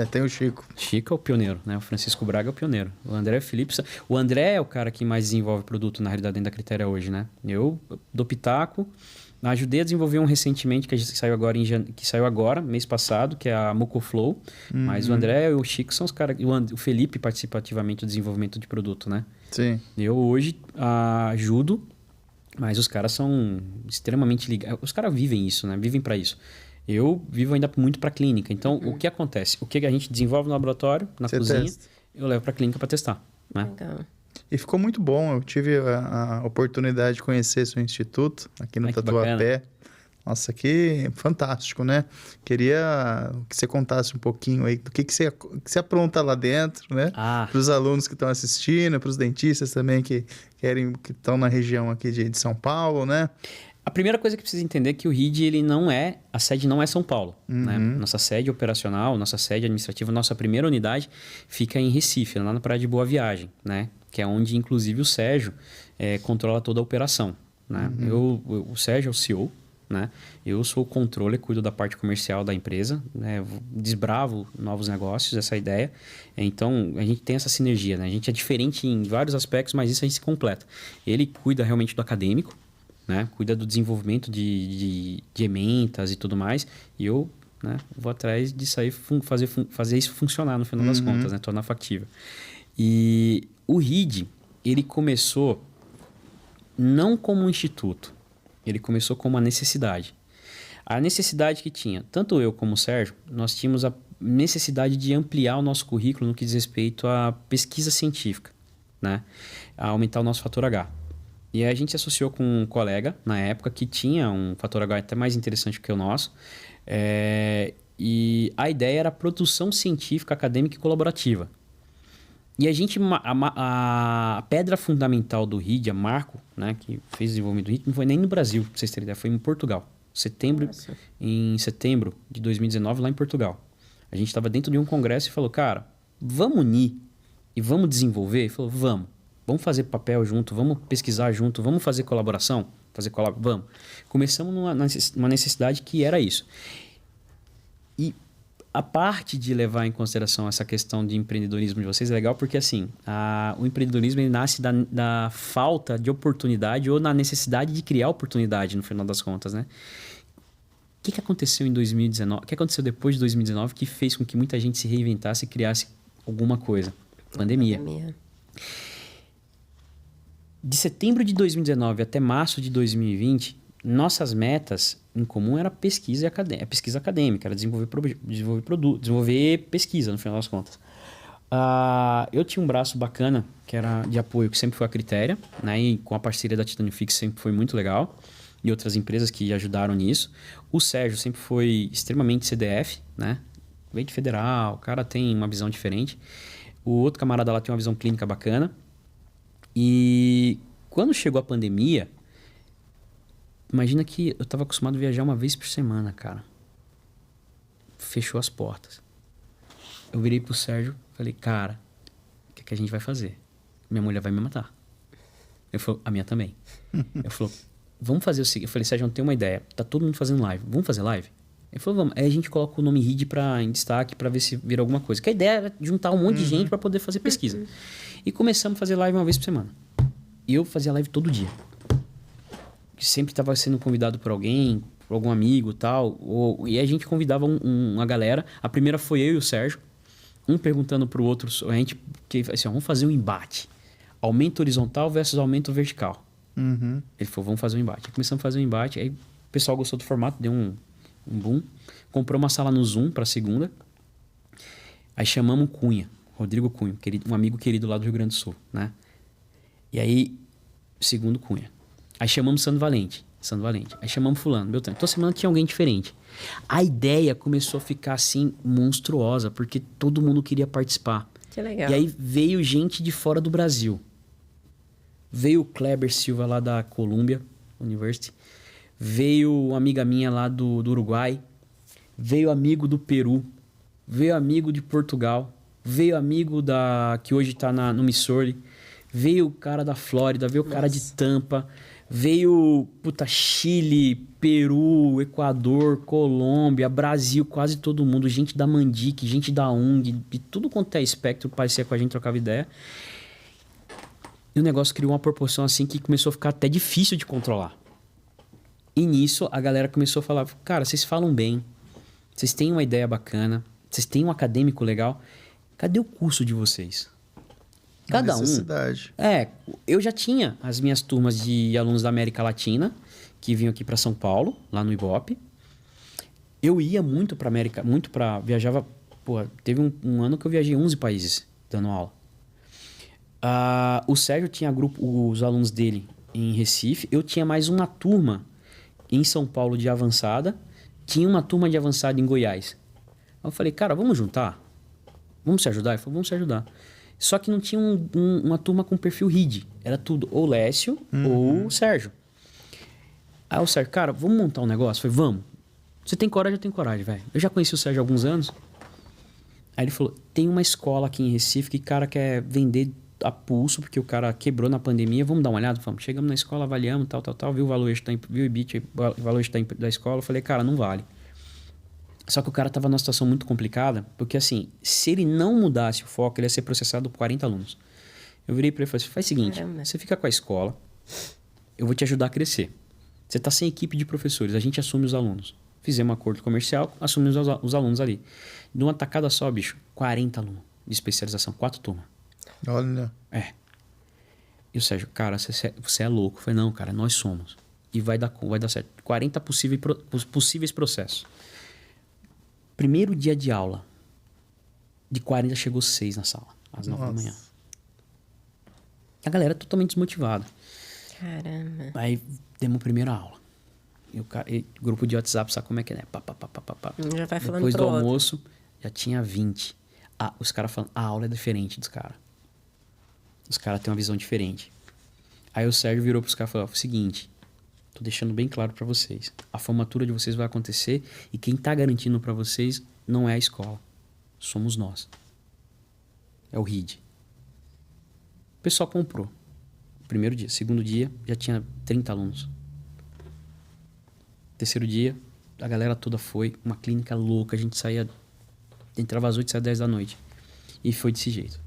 Tem o Chico. Chico é o pioneiro, né? O Francisco Braga é o pioneiro. O André Felipe... O André é o cara que mais desenvolve produto, na realidade, dentro da Critéria hoje, né? Eu dou pitaco. Ajudei a desenvolver um recentemente que saiu agora, mês passado, que é a Mocoflow. Mas o André e o Chico são os caras... O Felipe participa ativamente do desenvolvimento de produto, né? Sim. Eu hoje ajudo, mas os caras são extremamente ligados. Os caras vivem isso, né? Vivem para isso. Eu vivo ainda muito para clínica. Então, o que acontece? O que a gente desenvolve no laboratório, na Você cozinha, testa. eu levo para clínica para testar, né? Legal. E ficou muito bom. Eu tive a oportunidade de conhecer seu instituto aqui no Ai, que Tatuapé. Nossa, que fantástico, né? Queria que você contasse um pouquinho aí do que você apronta lá dentro, né? Para os alunos que estão assistindo, para os dentistas também que estão na região aqui de São Paulo, né? A primeira coisa que precisa entender é que o RID, a sede não é São Paulo. Né? Nossa sede operacional, nossa sede administrativa, nossa primeira unidade fica em Recife, lá na Praia de Boa Viagem, né? Que é onde, inclusive, o Sérgio controla toda a operação. Né? O Sérgio é o CEO, né? Eu sou o controller, cuido da parte comercial da empresa, né? Desbravo novos negócios, essa é a ideia. Então, a gente tem essa sinergia, né? A gente é diferente em vários aspectos, mas isso a gente se completa. Ele cuida realmente do acadêmico, né? Cuida do desenvolvimento de ementas e tudo mais. E eu, né, vou atrás de sair fazer isso funcionar no final das contas, né? Tornar factível. E o RID, ele começou não como um instituto. Ele começou como uma necessidade. A necessidade que tinha, tanto eu como o Sérgio, nós tínhamos a necessidade de ampliar o nosso currículo no que diz respeito à pesquisa científica, né? A aumentar o nosso fator H. E aí a gente se associou com um colega, na época, que tinha um fator H até mais interessante que o nosso. E a ideia era a produção científica, acadêmica e colaborativa. E a pedra fundamental do RID, a Marco, né, que fez o desenvolvimento do RID, não foi nem no Brasil, pra vocês terem ideia, foi em Portugal. Em setembro de 2019, lá em Portugal. A gente estava dentro de um congresso e falou, cara, vamos unir e vamos desenvolver? Ele falou, vamos fazer papel junto, vamos pesquisar junto, vamos fazer colaboração? Vamos. Começamos numa necessidade que era isso. E a parte de levar em consideração essa questão de empreendedorismo de vocês é legal porque, assim, o empreendedorismo ele nasce da falta de oportunidade ou na necessidade de criar oportunidade, no final das contas, né? O que aconteceu em 2019? O que aconteceu depois de 2019 que fez com que muita gente se reinventasse e criasse alguma coisa? Pandemia. De setembro de 2019 até março de 2020, nossas metas em comum era pesquisa acadêmica, era desenvolver produto, desenvolver pesquisa, no final das contas. Eu tinha um braço bacana, que era de apoio, que sempre foi a Critéria, né? E com a parceria da Titânio Fix sempre foi muito legal. E outras empresas que ajudaram nisso. O Sérgio sempre foi extremamente CDF, né? Veio de federal, o cara tem uma visão diferente. O outro camarada lá tem uma visão clínica bacana. E quando chegou a pandemia, imagina que eu estava acostumado a viajar uma vez por semana, cara. Fechou as portas. Eu virei pro Sérgio e falei, cara, o que a gente vai fazer? Minha mulher vai me matar. Ele falou, a minha também. Ele falou, vamos fazer o seguinte. Eu falei, Sérgio, não tenho uma ideia. Tá todo mundo fazendo live. Vamos fazer live? Ele falou, vamos. Aí a gente coloca o nome RID em destaque para ver se vira alguma coisa. Que a ideia era juntar um monte de gente para poder fazer pesquisa. E começamos a fazer live uma vez por semana. E eu fazia live todo dia. Sempre estava sendo convidado por alguém, por algum amigo e tal. E a gente convidava uma galera. A primeira foi eu e o Sérgio. Um perguntando pro outro. A gente assim, vamos fazer um embate. Aumento horizontal versus aumento vertical. Ele falou, vamos fazer um embate. Aí começamos a fazer um embate. Aí o pessoal gostou do formato, deu um boom. Comprou uma sala no Zoom para segunda. Aí chamamos o Cunha, Rodrigo Cunha, um amigo querido lá do Rio Grande do Sul, né? E aí, segundo Cunha. Aí chamamos Sandro Valente. Aí chamamos fulano, Beltrano. Toda semana tinha alguém diferente. A ideia começou a ficar assim, monstruosa, porque todo mundo queria participar. Que legal. E aí veio gente de fora do Brasil. Veio o Kleber Silva lá da Columbia University. Veio uma amiga minha lá do Uruguai. Veio amigo do Peru. Veio amigo de Portugal. Veio amigo que hoje está no Missouri. Veio o cara da Flórida. Veio o cara de Tampa. Veio, Chile, Peru, Equador, Colômbia, Brasil, quase todo mundo. Gente da Mandic, gente da UNG, de tudo quanto é espectro, parecia com a gente, trocava ideia. E o negócio criou uma proporção assim que começou a ficar até difícil de controlar. E nisso a galera começou a falar, cara, vocês falam bem, vocês têm uma ideia bacana, vocês têm um acadêmico legal, cadê o curso de vocês? Cada necessidade. Eu já tinha as minhas turmas de alunos da América Latina, que vinham aqui para São Paulo, lá no Ibope. Eu ia muito para viajava, teve um ano que eu viajei 11 países dando aula. O Sérgio tinha os alunos dele em Recife, eu tinha mais uma turma em São Paulo de avançada, tinha uma turma de avançada em Goiás. Aí eu falei, cara, vamos juntar? Vamos se ajudar? Ele falou, vamos se ajudar. Só que não tinha uma turma com perfil RID. Era tudo ou Lécio ou o Sérgio. Aí o Sérgio, cara, vamos montar um negócio? Eu falei, vamos. Você tem coragem? Eu tenho coragem, velho. Eu já conheci o Sérgio há alguns anos. Aí ele falou, tem uma escola aqui em Recife que o cara quer vender a pulso, porque o cara quebrou na pandemia. Vamos dar uma olhada? Vamos. Chegamos na escola, avaliamos, tal. Viu o valor, viu o EBIT, o valor da escola. Eu falei, cara, não vale. Só que o cara tava numa situação muito complicada, porque assim, se ele não mudasse o foco, ele ia ser processado por 40 alunos. Eu virei para ele e falei, faz o seguinte, você fica com a escola, eu vou te ajudar a crescer. Você tá sem equipe de professores, a gente assume os alunos. Fizemos um acordo comercial, assumimos os alunos ali. De uma tacada só, bicho, 40 alunos de especialização, 4 turmas. Olha. E o Sérgio, cara, você é louco. Eu falei, não, cara, nós somos. E vai dar certo. 40 possíveis processos. Primeiro dia de aula, de 40 chegou 6 na sala, às 9 da manhã. A galera totalmente desmotivada. Caramba. Aí demos a primeira aula. E o grupo de WhatsApp, sabe como é que é, né? Já vai falando Depois do pro almoço, já tinha 20. Os caras falando, a aula é diferente dos caras. Os caras têm uma visão diferente. Aí o Sérgio virou pros caras e falou, seguinte, tô deixando bem claro pra vocês. A formatura de vocês vai acontecer e quem tá garantindo pra vocês não é a escola. Somos nós. É o RID. O pessoal comprou. Primeiro dia. Segundo dia, já tinha 30 alunos. Terceiro dia, a galera toda foi. Uma clínica louca. A gente saía entrava às 8, saia às 10 da noite. E foi desse jeito.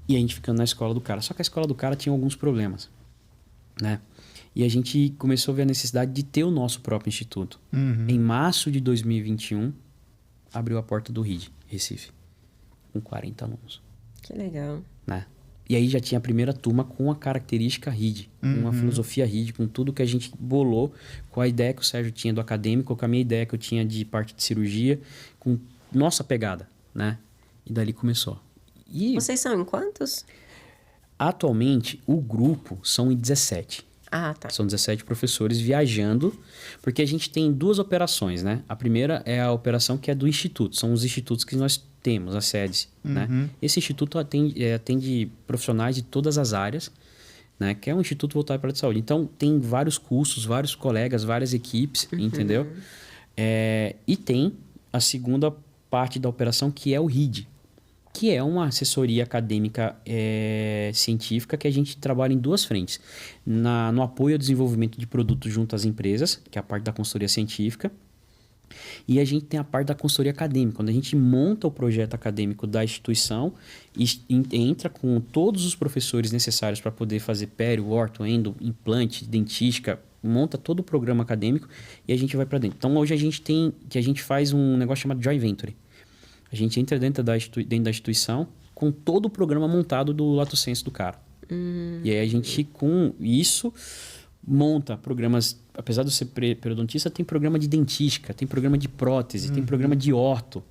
E a gente ficando na escola do cara. Só que a escola do cara tinha alguns problemas, né? E a gente começou a ver a necessidade de ter o nosso próprio instituto. Em março de 2021, abriu a porta do RID, Recife, com 40 alunos. Que legal. Né? E aí já tinha a primeira turma com a característica RID, com uma filosofia RID, com tudo que a gente bolou, com a ideia que o Sérgio tinha do acadêmico, com a minha ideia que eu tinha de parte de cirurgia, com nossa pegada, né? E dali começou. E Vocês são em quantos? atualmente o grupo são em 17. Ah, tá. São 17 professores viajando, porque a gente tem duas operações, né? A primeira é a operação que é do instituto, são os institutos que nós temos, as sedes, né? Esse instituto atende profissionais de todas as áreas, né? Que é um instituto voltado para a área de saúde. Então, tem vários cursos, vários colegas, várias equipes, entendeu? E tem a segunda parte da operação, que é o RID, que é uma assessoria acadêmica científica que a gente trabalha em duas frentes. No apoio ao desenvolvimento de produtos junto às empresas, que é a parte da consultoria científica, e a gente tem a parte da consultoria acadêmica, quando a gente monta o projeto acadêmico da instituição e entra com todos os professores necessários para poder fazer pério, orto, endo, implante, dentística, monta todo o programa acadêmico e a gente vai para dentro. Então, hoje a gente faz um negócio chamado Joint Venture. A gente entra dentro da instituição com todo o programa montado do Lato Sensu do cara. E aí a gente, com isso, monta programas. Apesar de eu ser periodontista, tem programa de dentística, tem programa de prótese, tem programa de orto,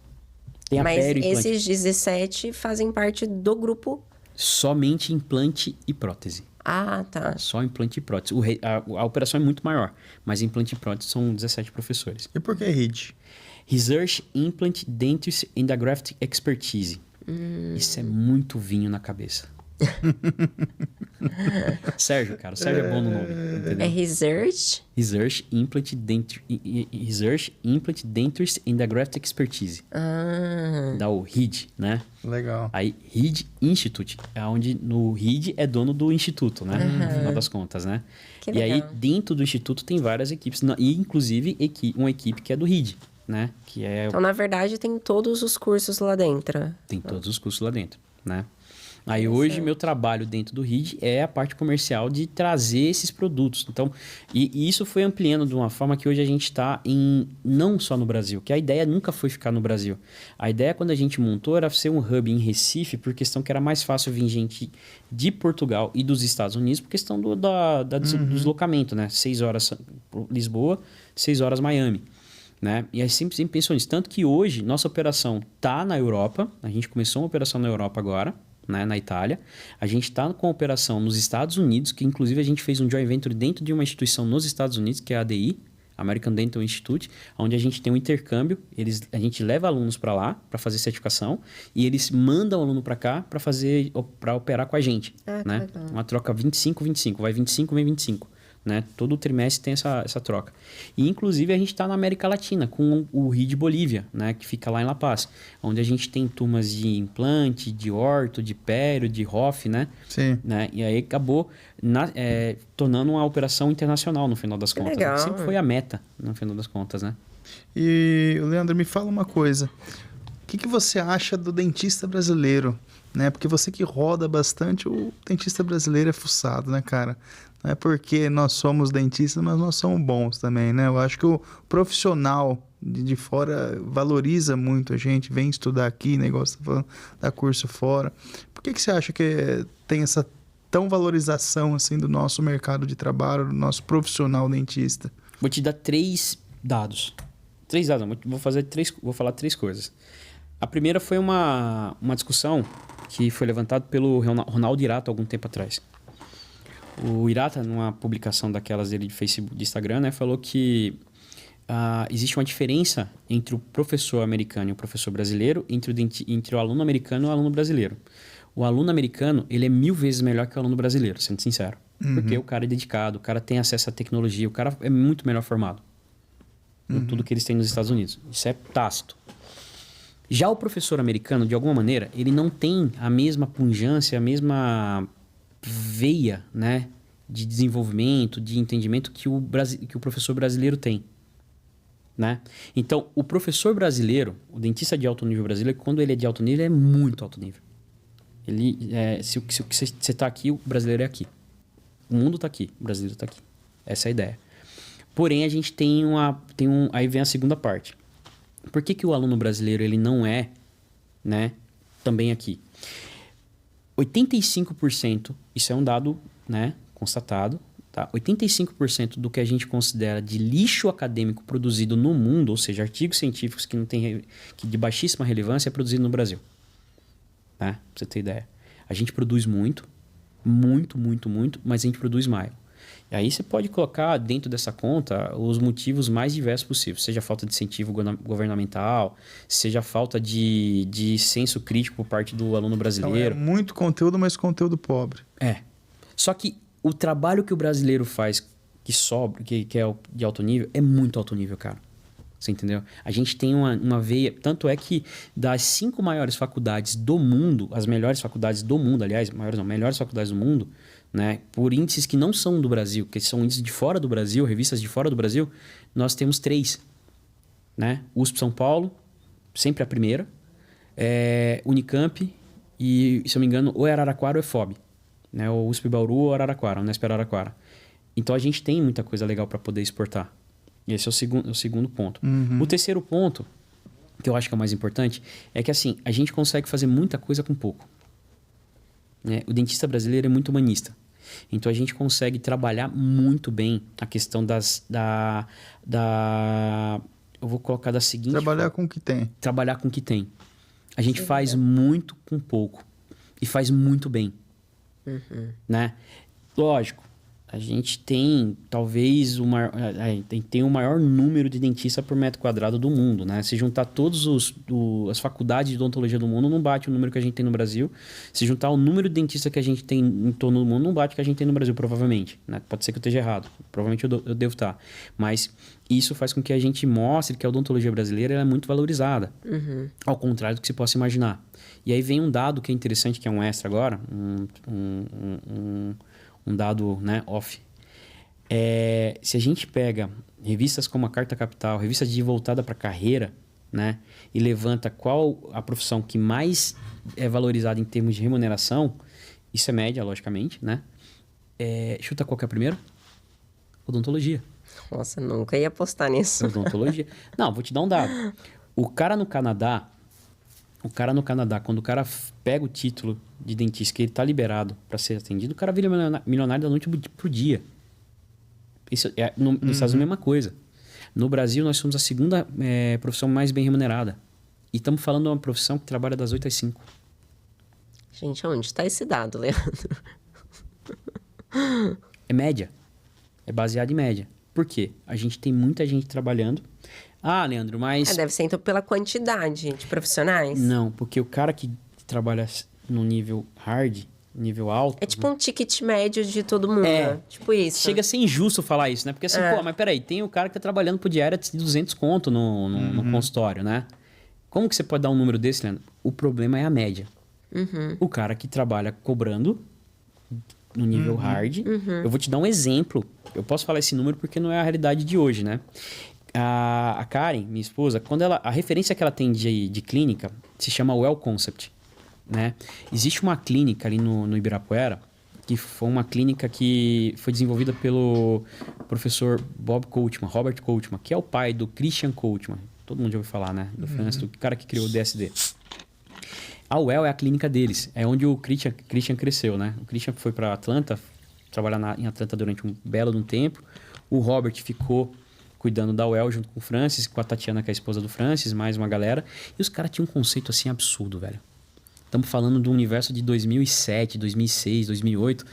tem a Mas pério-implante. esses 17 fazem parte do grupo? Somente implante e prótese. Ah, tá. Só implante e prótese. A operação é muito maior, mas implante e prótese são 17 professores. E por que RID? Research, Implant, Dentistry and Graphic Expertise. Isso é muito vinho na cabeça. Sérgio, cara. O Sérgio é bom no nome. Entendeu? É research? Research, Implant, Dentistry and Graphic Expertise. Dá o RID, né? Legal. Aí, RID Institute, é onde no RID é dono do instituto, né? No final das contas, né? Que e aí, legal. dentro do instituto tem várias equipes, e inclusive uma equipe que é do RID, né? Que é Então, na verdade, tem todos os cursos lá dentro. Tem todos os cursos lá dentro, né? Aí hoje meu trabalho dentro do RID é a parte comercial de trazer esses produtos. Então, e isso foi ampliando de uma forma que hoje a gente está não só no Brasil, que a ideia nunca foi ficar no Brasil. A ideia quando a gente montou era ser um hub em Recife, por questão que era mais fácil vir gente de Portugal e dos Estados Unidos, por questão do deslocamento, né? 6 horas Lisboa, 6 horas Miami. Né? E a gente sempre pensou nisso. Tanto que hoje nossa operação está na Europa. A gente começou uma operação na Europa agora, né? Na Itália. A gente está com a operação nos Estados Unidos, que inclusive a gente fez um joint venture dentro de uma instituição nos Estados Unidos, que é a ADI, American Dental Institute, onde a gente tem um intercâmbio. A gente leva alunos para lá para fazer certificação e eles mandam o aluno para cá para operar com a gente. Né? Uma troca 25-25, vai 25, vem 25. Né? Todo trimestre tem essa troca. E, inclusive, a gente está na América Latina, com o RID Bolívia, né? Que fica lá em La Paz, onde a gente tem turmas de implante, de orto, de pério, de ROF, né? Sim. Né? E aí acabou tornando uma operação internacional, no final das contas. legal. Né? Sempre foi a meta, no final das contas, né? E, Leandro, me fala uma coisa. O que você acha do dentista brasileiro? Né? Porque você que roda bastante, o dentista brasileiro é fuçado, né, cara? Não é porque nós somos dentistas, mas nós somos bons também, né? Eu acho que o profissional de fora valoriza muito a gente, vem estudar aqui, negócio tá falando, dá curso fora. Por que você acha que tem essa tão valorização assim do nosso mercado de trabalho, do nosso profissional dentista? Vou te dar 3 dados. 3 dados, vou falar 3 coisas. A primeira foi uma discussão que foi levantada pelo Ronaldo Irato há algum tempo atrás. O Irata, numa publicação daquelas dele de Facebook, de Instagram, né, falou que existe uma diferença entre o professor americano e o professor brasileiro, entre o aluno americano e o aluno brasileiro. O aluno americano, ele é 1000 vezes melhor que o aluno brasileiro, sendo sincero. Porque o cara é dedicado, o cara tem acesso à tecnologia, o cara é muito melhor formado. Em tudo que eles têm nos Estados Unidos. Isso é tácito. Já o professor americano, de alguma maneira, ele não tem a mesma pungência, a mesma veia, né, de desenvolvimento, de entendimento que o professor brasileiro tem. né? Então, o professor brasileiro, o dentista de alto nível brasileiro, quando ele é de alto nível, ele é muito alto nível. Se você está aqui, o brasileiro é aqui. O mundo está aqui, o brasileiro está aqui. Essa é a ideia. Porém, a gente aí vem a segunda parte. Por que o aluno brasileiro ele não é, né, também aqui? 85%, isso é um dado, né, constatado, tá? 85% do que a gente considera de lixo acadêmico produzido no mundo, ou seja, artigos científicos que não tem que de baixíssima relevância, é produzido no Brasil. Tá? Pra você ter ideia. A gente produz muito, mas a gente produz mais. E aí você pode colocar dentro dessa conta os motivos mais diversos possíveis. Seja falta de incentivo governamental, seja falta de senso crítico por parte do aluno brasileiro. Então, é muito conteúdo, mas conteúdo pobre. Só que o trabalho que o brasileiro faz, que é de alto nível, é muito alto nível, cara. Você entendeu? A gente tem uma veia... Tanto é que das 5 maiores faculdades do mundo, as melhores faculdades do mundo, aliás, melhores faculdades do mundo, né, por índices que não são do Brasil, que são índices de fora do Brasil, revistas de fora do Brasil, nós temos 3. Né? USP São Paulo, sempre a primeira, Unicamp e, se eu não me engano, ou é Araraquara ou é FOB. Né? Ou USP Bauru ou Araraquara, Unesp Araraquara. Então a gente tem muita coisa legal para poder exportar. Esse é o segundo ponto. O terceiro ponto, que eu acho que é o mais importante, é que assim, a gente consegue fazer muita coisa com pouco. Né? O dentista brasileiro é muito humanista. Então a gente consegue trabalhar muito bem a questão eu vou colocar da seguinte Trabalhar com o que tem. Trabalhar com o que tem. A gente faz muito com pouco. E faz muito bem. Né? Lógico, a gente tem talvez tem o maior número de dentistas por metro quadrado do mundo, né? Se juntar todas as faculdades de odontologia do mundo, não bate o número que a gente tem no Brasil. Se juntar o número de dentistas que a gente tem em torno do mundo, não bate o que a gente tem no Brasil, provavelmente. Né? Pode ser que eu esteja errado. Provavelmente eu devo estar. Mas isso faz com que a gente mostre que a odontologia brasileira é muito valorizada. Ao contrário do que se possa imaginar. E aí vem um dado que é interessante, que é um extra agora. Um dado, né, off. Se a gente pega revistas como a Carta Capital, revistas voltada para carreira, né, e levanta qual a profissão que mais é valorizada em termos de remuneração, isso é média, logicamente, né? Chuta qual que é a primeira? Odontologia. Nossa, nunca ia apostar nisso. Odontologia. Não, vou te dar um dado. O cara no Canadá, quando o cara pega o título de dentista, que ele tá liberado para ser atendido, o cara vira milionário da noite pro dia. Isso nos Estados Unidos é a mesma coisa. No Brasil, nós somos a segunda profissão mais bem remunerada. E estamos falando de uma profissão que trabalha das 8 às 5. Gente, onde está esse dado, Leandro? É média. É baseado em média. Por quê? A gente tem muita gente trabalhando. Ah, Leandro, mas... deve ser então pela quantidade de profissionais? Não, porque o cara que trabalha no nível hard, nível alto... É tipo um ticket médio de todo mundo, tipo isso. Chega a ser injusto falar isso, né? Porque assim, mas peraí, tem o cara que tá trabalhando por diária de 200 conto no consultório, né? Como que você pode dar um número desse, Leandro? O problema é a média. O cara que trabalha cobrando no nível hard... Eu vou te dar um exemplo. Eu posso falar esse número porque não é a realidade de hoje, né? A Karen, minha esposa, a referência que ela tem de clínica se chama Well Concept, né? Existe uma clínica ali no Ibirapuera, que foi uma clínica que foi desenvolvida pelo professor Robert Coachman, que é o pai do Christian Coachman. Todo mundo já ouviu falar, né? Do cara que criou o DSD. A Well é a clínica deles, é onde o Christian cresceu, né? O Christian foi para Atlanta, trabalhar em Atlanta durante um belo de um tempo. O Robert ficou cuidando da Well junto com o Francis, com a Tatiana, que é a esposa do Francis, mais uma galera. E os caras tinham um conceito assim absurdo, velho. Estamos falando do universo de 2007, 2006, 2008.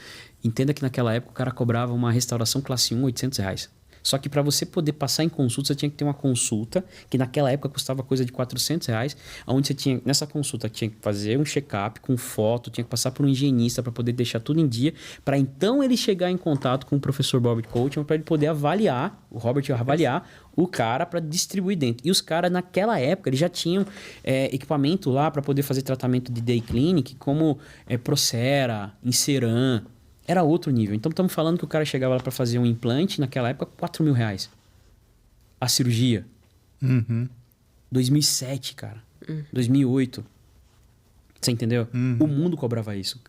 Entenda que naquela época o cara cobrava uma restauração classe 1, R$800. Só que para você poder passar em consulta, você tinha que ter uma consulta, que naquela época custava coisa de R$400, onde você tinha, nessa consulta, tinha que fazer um check-up com foto, tinha que passar por um higienista para poder deixar tudo em dia, para então ele chegar em contato com o professor Robert Coachman, para ele poder avaliar, o Robert avaliar o cara para distribuir dentro. E os caras, naquela época, eles já tinham equipamento lá para poder fazer tratamento de day clinic, como Procera, Inseram. Era outro nível. Então, estamos falando que o cara chegava lá para fazer um implante, naquela época, R$4.000. A cirurgia, Uhum. 2007, cara. 2008. Você entendeu? O mundo cobrava isso.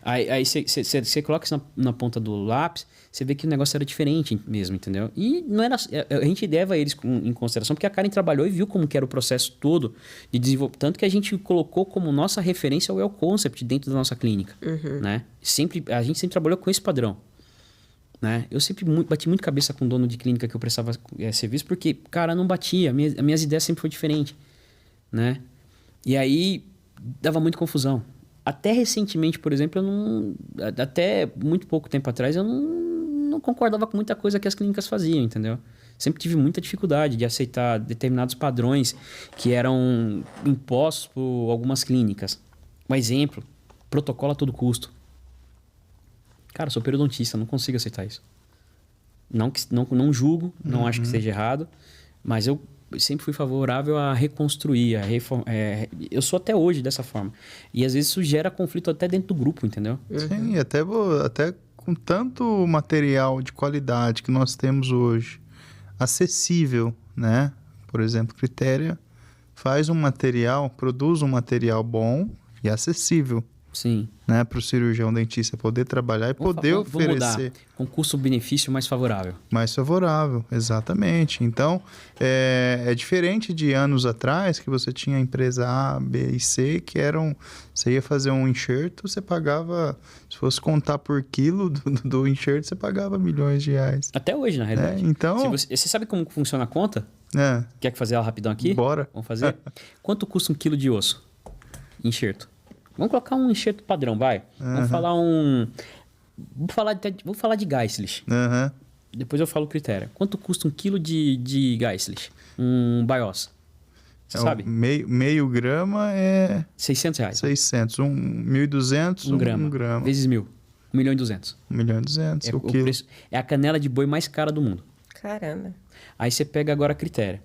Aí você coloca isso na ponta do lápis, você vê que o negócio era diferente mesmo, entendeu? E não era, a gente leva eles em consideração, porque a Karen trabalhou e viu como que era o processo todo de desenvolvimento. Tanto que a gente colocou como nossa referência o Well Concept dentro da nossa clínica. Né? A gente sempre trabalhou com esse padrão. Né? Eu sempre bati muito cabeça com o dono de clínica que eu prestava serviço, porque, cara, não batia. As minhas ideias sempre foram diferentes. Né? E aí dava muita confusão. Até recentemente, por exemplo, até muito pouco tempo atrás, eu não concordava com muita coisa que as clínicas faziam, entendeu? Sempre tive muita dificuldade de aceitar determinados padrões que eram impostos por algumas clínicas. Um exemplo, protocolo a todo custo. Cara, eu sou periodontista, não consigo aceitar isso. Não julgo, não acho que seja errado, mas eu sempre fui favorável a reconstruir, eu sou até hoje dessa forma. E às vezes isso gera conflito até dentro do grupo, entendeu? Sim, até com tanto material de qualidade que nós temos hoje, acessível, né? Por exemplo, Critéria produz um material bom e acessível. Sim. Né, para o cirurgião dentista poder trabalhar e poder oferecer. Com custo-benefício mais favorável. Mais favorável, exatamente. Então, é diferente de anos atrás, que você tinha a empresa A, B e C, que você ia fazer um enxerto, você pagava, se fosse contar por quilo do enxerto, você pagava milhões de reais. Até hoje, na realidade. Então... Você sabe como funciona a conta? É. Quer fazer ela rapidão aqui? Bora. Vamos fazer? Quanto custa 1 quilo de osso? Enxerto. Vamos colocar um enxerto padrão, vai. Vamos falar Vou falar de Geislich. Depois eu falo o critério. Quanto custa 1 quilo de Geislich? Um Bios? Você sabe? Meio grama é... 600 reais. 600. 1.200, 1 grama. Vezes 1.000. 1.200.000. 1.200.000, o quilo. Preço, é a canela de boi mais cara do mundo. Caramba. Aí você pega agora a critério.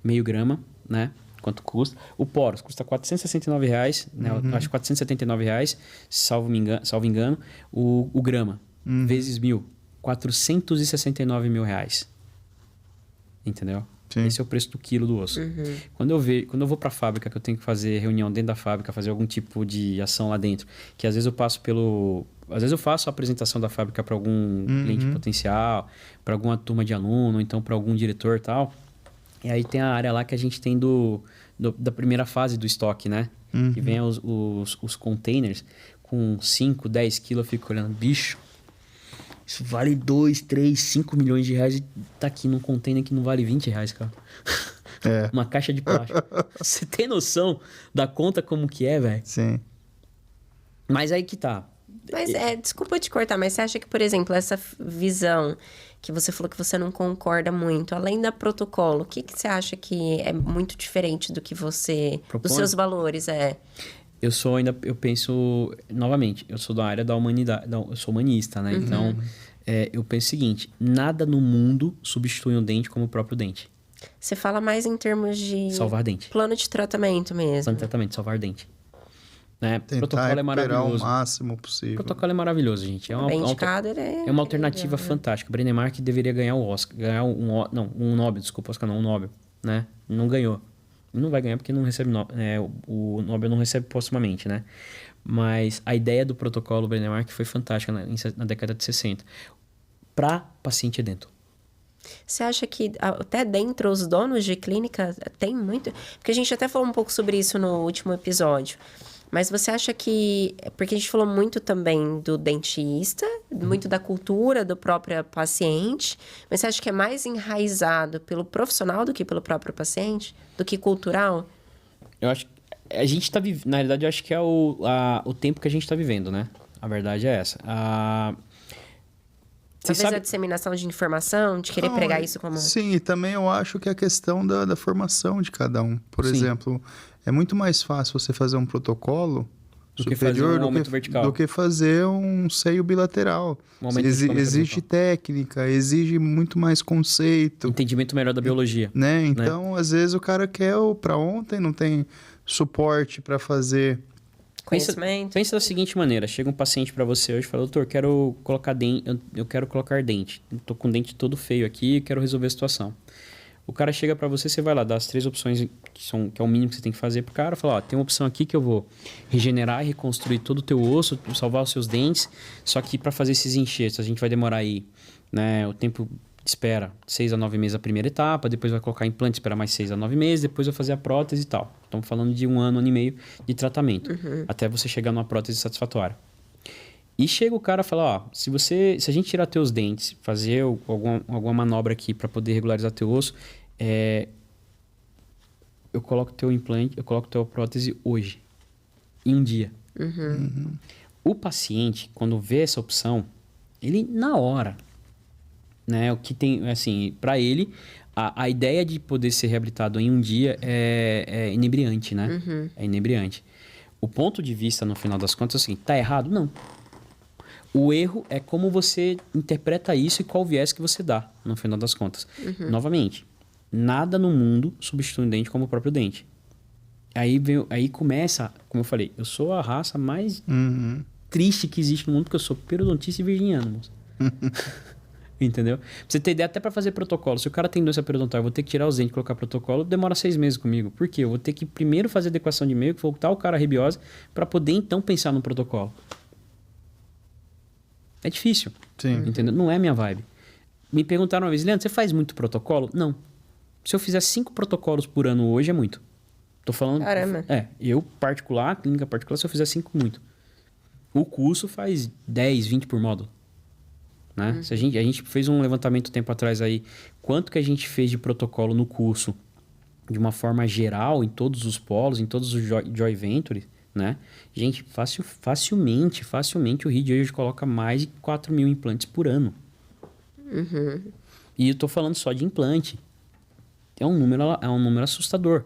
Meio grama, né? Quanto custa? O Poros custa R$ 469 reais, né? Eu acho R$ 479 reais, salvo engano. O grama, vezes 1.000, 469 mil reais. Entendeu? Sim. Esse é o preço do quilo do osso. Quando eu vou para a fábrica, que eu tenho que fazer reunião dentro da fábrica, fazer algum tipo de ação lá dentro, que às vezes eu passo às vezes eu faço a apresentação da fábrica para algum cliente potencial, para alguma turma de aluno, ou então para algum diretor e tal. E aí tem a área lá que a gente tem da primeira fase do estoque, né? Que vem os containers com 5, 10 quilos. Eu fico olhando, bicho, isso vale 2, 3, 5 milhões de reais e tá aqui num container que não vale 20 reais, cara. Uma caixa de plástico. Você tem noção da conta como que é, velho? Sim. Mas aí que tá. Mas desculpa te cortar, mas você acha que, por exemplo, essa visão que você falou que você não concorda muito, além da protocolo, o que você acha que é muito diferente do que você... Propõe? Dos seus valores, Eu penso, novamente, eu sou da área da humanidade, eu sou humanista, né? Então, eu penso o seguinte, nada no mundo substitui um dente como o próprio dente. Você fala mais em termos de... Salvar dente. Plano de tratamento mesmo. Plano de tratamento, salvar dente. Né? Tentar Protocolo é maravilhoso. o máximo possível. O protocolo é maravilhoso, gente. É uma alternativa fantástica. O Brennemark deveria ganhar o Oscar. Um Nobel, desculpa, Oscar não, um Nobel. Né? Não ganhou. Não vai ganhar porque não recebe o Nobel não recebe postumamente, né? Mas a ideia do protocolo Brennemark foi fantástica na década de 60. Para paciente edento. Você acha que até dentro os donos de clínica tem muito... Porque a gente até falou um pouco sobre isso no último episódio. Mas você acha que... Porque a gente falou muito também do dentista, muito da cultura do próprio paciente. Mas você acha que é mais enraizado pelo profissional do que pelo próprio paciente? Do que cultural? Eu acho... A gente tá vivendo... Na realidade, eu acho que é o tempo que a gente está vivendo, né? A verdade é essa. Talvez a disseminação de informação, de querer pregar isso como... Sim, e também eu acho que é a questão da formação de cada um. Por exemplo, é muito mais fácil você fazer um protocolo superior do que fazer um seio bilateral. Exige técnica, exige muito mais conceito. Entendimento melhor da biologia. Né? Então, às vezes o cara quer o para ontem, não tem suporte para fazer... Pensa da seguinte maneira, chega um paciente para você hoje e fala, doutor, eu quero colocar dente. Eu tô com o dente todo feio aqui e quero resolver a situação. O cara chega para você, você vai lá, dá as 3 opções que é o mínimo que você tem que fazer pro cara. Fala, ó, tem uma opção aqui que eu vou regenerar e reconstruir todo o teu osso, salvar os seus dentes. Só que para fazer esses enxertos, a gente vai demorar aí, né, o tempo de espera 6 a 9 meses a primeira etapa, depois vai colocar implante, esperar mais 6 a 9 meses, depois vai fazer a prótese e tal. Estamos falando de 1 ano e meio de tratamento, até você chegar numa prótese satisfatória. E chega o cara e fala, ó, se a gente tirar teus dentes, fazer alguma manobra aqui para poder regularizar teu osso, eu coloco teu implante, eu coloco tua prótese hoje, em um dia. O paciente, quando vê essa opção, ele na hora, né, o que tem, assim, para ele, a ideia de poder ser reabilitado em um dia é inebriante, né? É inebriante. O ponto de vista, no final das contas, é assim, tá errado? Não. O erro é como você interpreta isso e qual viés que você dá, no final das contas. Novamente, nada no mundo substitui um dente como o próprio dente. Aí começa, como eu falei, eu sou a raça mais triste que existe no mundo, porque eu sou periodontista e virginiano, moço. Entendeu? Pra você ter ideia, até para fazer protocolo. Se o cara tem doença periodontal, eu vou ter que tirar os dentes e colocar protocolo, demora 6 meses comigo. Por quê? Eu vou ter que primeiro fazer adequação de meio, voltar o cara à rebiose, para poder então pensar no protocolo. É difícil. Sim. Entendeu? Não é minha vibe. Me perguntaram uma vez, Leandro, você faz muito protocolo? Não. Se eu fizer 5 protocolos por ano hoje, é muito. Tô falando... Caramba. Eu particular, clínica particular, se eu fizer 5, muito. O curso faz 10, 20 por módulo. Né? Se a gente fez um levantamento tempo atrás aí, quanto que a gente fez de protocolo no curso, de uma forma geral, em todos os polos, em todos os Joy Ventures, né? Gente, facilmente o RID hoje coloca mais de 4 mil implantes por ano. E eu tô falando só de implante. É um número assustador.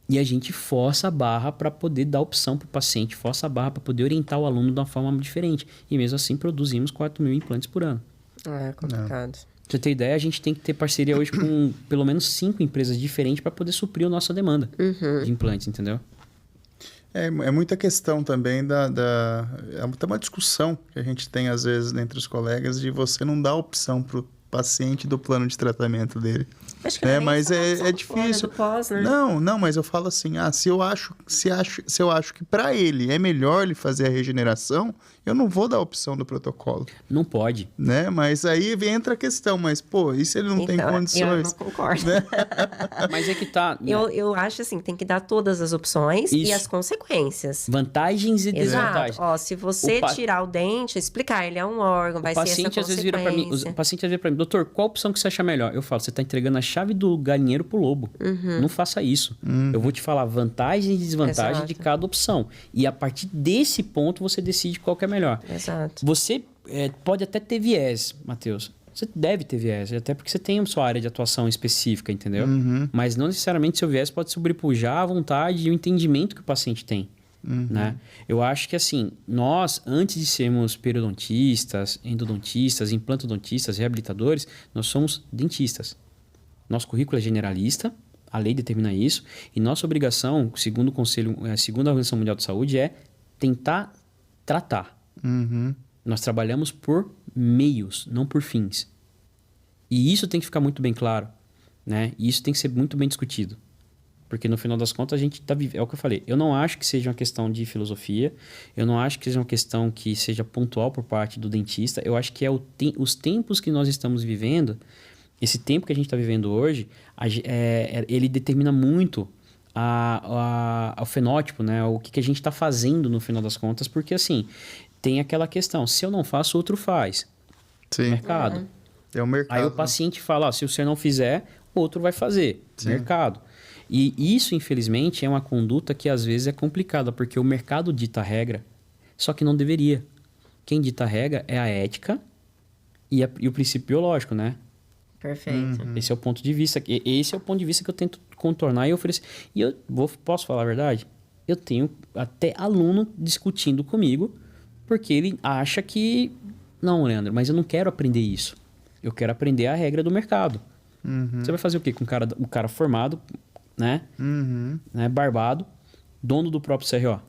E a gente força a barra para poder dar opção para o paciente, força a barra para poder orientar o aluno de uma forma diferente. E mesmo assim produzimos 4 mil implantes por ano. É complicado. Pra você ter ideia, a gente tem que ter parceria hoje com pelo menos 5 empresas diferentes para poder suprir a nossa demanda de implantes, entendeu? É muita questão também é até uma discussão que a gente tem às vezes entre os colegas de você não dar opção para o paciente do plano de tratamento dele. Acho que não Mas nem só é do plano, difícil. do pós, né? Não, mas eu falo assim, se eu acho que para ele é melhor ele fazer a regeneração, eu não vou dar a opção do protocolo. Não pode. Né? Mas aí entra a questão, mas pô, e se ele não tem condições? Eu não concordo. Né? Mas é que tá... Eu acho assim, tem que dar todas as opções e as consequências. Vantagens e desvantagens. Exato. Ó, se você tirar o dente, explicar, ele é um órgão, vai ser essa consequência. O paciente às vezes vira pra mim, doutor, qual opção que você acha melhor? Eu falo, você tá entregando a chave do galinheiro pro lobo. Não faça isso. Eu vou te falar vantagens e desvantagens de cada opção. E a partir desse ponto, você decide qual que é melhor. Exato. Você pode até ter viés, Matheus. Você deve ter viés, até porque você tem a sua área de atuação específica, entendeu? Mas não necessariamente seu viés pode sobrepujar a vontade e o entendimento que o paciente tem. Né? Eu acho que assim, nós, antes de sermos periodontistas, endodontistas, implantodontistas, reabilitadores, nós somos dentistas. Nosso currículo é generalista, a lei determina isso, e nossa obrigação, segundo o Conselho, segundo a Organização Mundial de Saúde, é tentar tratar. Nós trabalhamos por meios, não por fins. E isso tem que ficar muito bem claro, né? E isso tem que ser muito bem discutido. Porque no final das contas a gente tá vivendo... É o que eu falei. Eu não acho que seja uma questão de filosofia. Eu não acho que seja uma questão que seja pontual por parte do dentista. Eu acho que é os tempos que nós estamos vivendo, esse tempo que a gente está vivendo hoje, ele determina muito o fenótipo, né? O que a gente está fazendo no final das contas. Porque assim, tem aquela questão. Se eu não faço, outro faz. Sim. Mercado. É o mercado. Aí o paciente fala, se você não fizer, outro vai fazer. Sim. Mercado. E isso, infelizmente, é uma conduta que às vezes é complicada, porque o mercado dita a regra, só que não deveria. Quem dita a regra é a ética e o princípio biológico, né? Perfeito. Esse é o ponto de vista. Esse é o ponto de vista que eu tento contornar e oferecer. E posso falar a verdade? Eu tenho até aluno discutindo comigo, porque ele acha que... Não, Leandro, mas eu não quero aprender isso. Eu quero aprender a regra do mercado. Você vai fazer o quê com um cara formado... Né? Né? Barbado, dono do próprio CRO.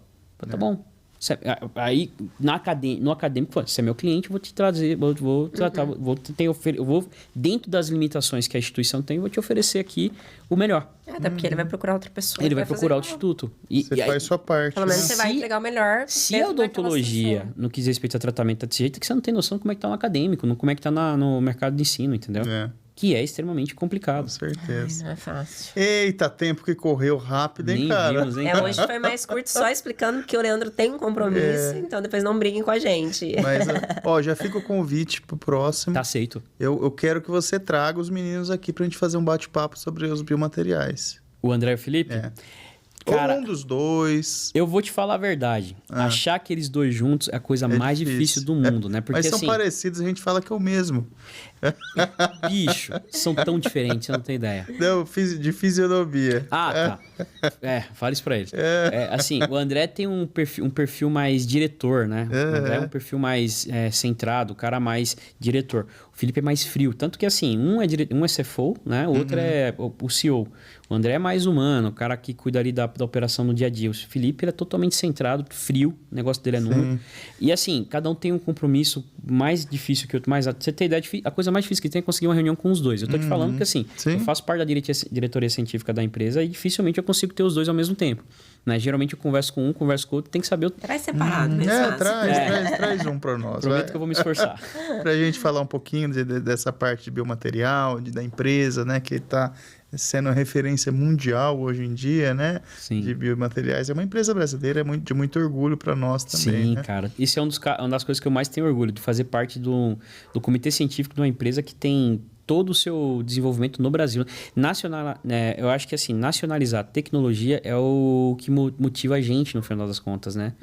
Tá bom. Aí, no acadêmico, você é meu cliente, vou te trazer, vou tratar, eu vou, dentro das limitações que a instituição tem, vou te oferecer aqui o melhor. Até porque ele vai procurar outra pessoa. Ele vai procurar o instituto. Você faz sua parte. Pelo menos você vai entregar o melhor. Se a odontologia, no que diz respeito a tratamento, tá desse jeito, é que você não tem noção de como é que tá no acadêmico, como é que tá no mercado de ensino, entendeu? Que é extremamente complicado. Com certeza. Ai, não é fácil. Eita, tempo que correu rápido, hein, Nem cara? vimos, hein? Hoje foi mais curto, só explicando que o Leandro tem um compromisso, então depois não briguem com a gente. Mas, ó, já fica o convite pro próximo. Tá aceito. Eu quero que você traga os meninos aqui pra gente fazer um bate-papo sobre os biomateriais. O André e o Felipe? Cara, ou um dos dois. Eu vou te falar a verdade. Achar aqueles dois juntos é a coisa mais difícil do mundo, né? Porque, mas são assim, parecidos, a gente fala que é o mesmo. Bicho, são tão diferentes, você não tem ideia. Não, de fisionomia. Ah, tá. Fala isso pra eles. Assim, o André tem um perfil mais diretor, né? O André é um perfil mais centrado, o cara mais diretor. O Felipe é mais frio. Tanto que, assim, um é CFO, né? O outro é o CEO. O André é mais humano, o cara que cuida ali da operação no dia a dia. O Felipe, ele é totalmente centrado, frio, o negócio dele é número. E, assim, cada um tem um compromisso mais difícil que o outro. Você tem ideia, a coisa mais difícil que tem é conseguir uma reunião com os dois. Eu tô te falando que, assim, eu faço parte da diretoria científica da empresa e dificilmente eu consigo ter os dois ao mesmo tempo. Né? Geralmente eu converso com um, converso com o outro, tem que saber... Traz separado, mesmo. Traz um para nós. Prometo que eu vou me esforçar. Pra gente falar um pouquinho dessa parte de biomaterial, da empresa, né? Que tá sendo referência mundial hoje em dia, né? Sim. De biomateriais. É uma empresa brasileira, de muito orgulho para nós também. Sim, né? cara. Isso é uma das coisas que eu mais tenho orgulho, de fazer parte do comitê científico de uma empresa que tem todo o seu desenvolvimento no Brasil. Eu acho que, assim, nacionalizar tecnologia é o que motiva a gente, no final das contas, né?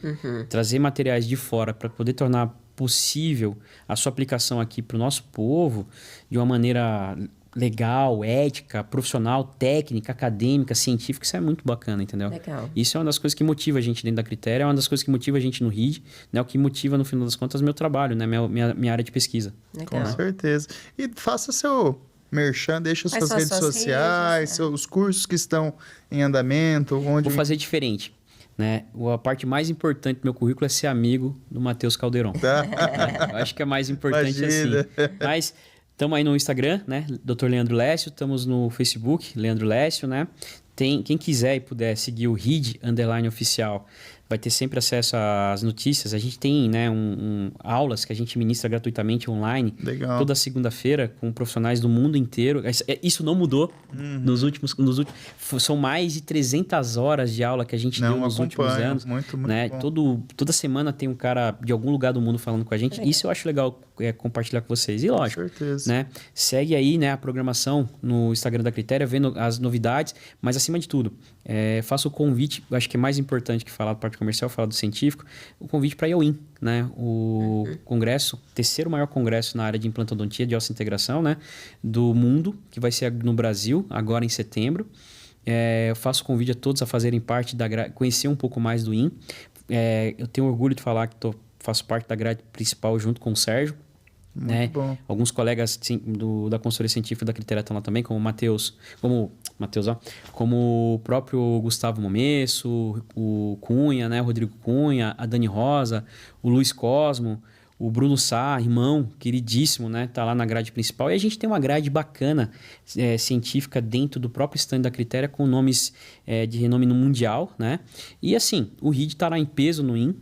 Trazer materiais de fora para poder tornar possível a sua aplicação aqui para o nosso povo de uma maneira legal, ética, profissional, técnica, acadêmica, científica, isso é muito bacana, entendeu? Legal. Isso é uma das coisas que motiva a gente dentro da Critéria, é uma das coisas que motiva a gente no RID, né? O que motiva, no final das contas, meu trabalho, né? Minha área de pesquisa. Legal. Com certeza. E faça seu merchan, deixa suas redes sociais, os cursos que estão em andamento, onde... Vou fazer diferente. Né? A parte mais importante do meu currículo é ser amigo do Matheus Calderon. Eu acho que é mais importante assim. Mas estamos aí no Instagram, né? Dr. Leandro Lécio. Estamos no Facebook, Leandro Lécio, né? Quem quiser e puder seguir o RID _oficial, vai ter sempre acesso às notícias. A gente tem, né, aulas que a gente ministra gratuitamente online. Legal. Toda segunda-feira com profissionais do mundo inteiro. Isso não mudou nos últimos... São mais de 300 horas de aula que a gente deu nos últimos anos. Muito né? bom. Toda semana tem um cara de algum lugar do mundo falando com a gente. Isso eu acho legal compartilhar com vocês. E lógico, com certeza. Né? Segue aí, né, a programação no Instagram da Critéria, vendo as novidades. Mas, acima de tudo, faço o convite, acho que é mais importante que falar da parte comercial, falar do científico, o convite para a IOIN, né? O congresso, terceiro maior congresso na área de implantodontia, de ossa-integração, né? Do mundo, que vai ser no Brasil, agora em setembro. Eu faço o convite a todos a fazerem parte conhecer um pouco mais do IN. Eu tenho orgulho de falar que faço parte da grade principal junto com o Sérgio. Muito bom. Alguns colegas da consultoria científica da Critéria estão lá também, como como o próprio Gustavo Momesso, o Cunha, né? O Rodrigo Cunha, a Dani Rosa, o Luiz Cosmo, o Bruno Sá, irmão, queridíssimo, né? Tá lá na grade principal. E a gente tem uma grade bacana científica dentro do próprio stand da Critéria, com nomes de renome no mundial, né? E assim, o RID tá lá em peso no IN.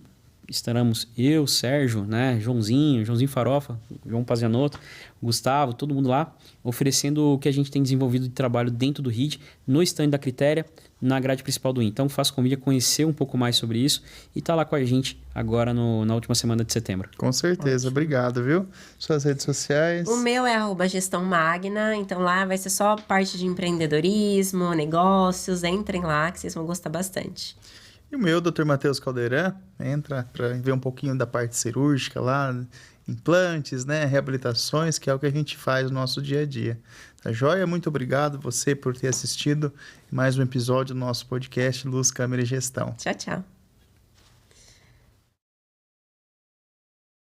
Estaremos eu, Sérgio, né? Joãozinho Farofa, João Pazianotto, Gustavo, todo mundo lá, oferecendo o que a gente tem desenvolvido de trabalho dentro do RID, no stand da Critéria, na grade principal do IN. Então, faço convite a conhecer um pouco mais sobre isso e tá lá com a gente agora na última semana de setembro. Com certeza. Ótimo. Obrigado, viu? Suas redes sociais. O meu é @gestão magna, então lá vai ser só parte de empreendedorismo, negócios, entrem lá que vocês vão gostar bastante. E o meu, Dr. Matheus Caldeirão, entra para ver um pouquinho da parte cirúrgica lá, implantes, né, reabilitações, que é o que a gente faz no nosso dia a dia. Tá joia? Muito obrigado você por ter assistido mais um episódio do nosso podcast Luz, Câmera e Gestão. Tchau, tchau.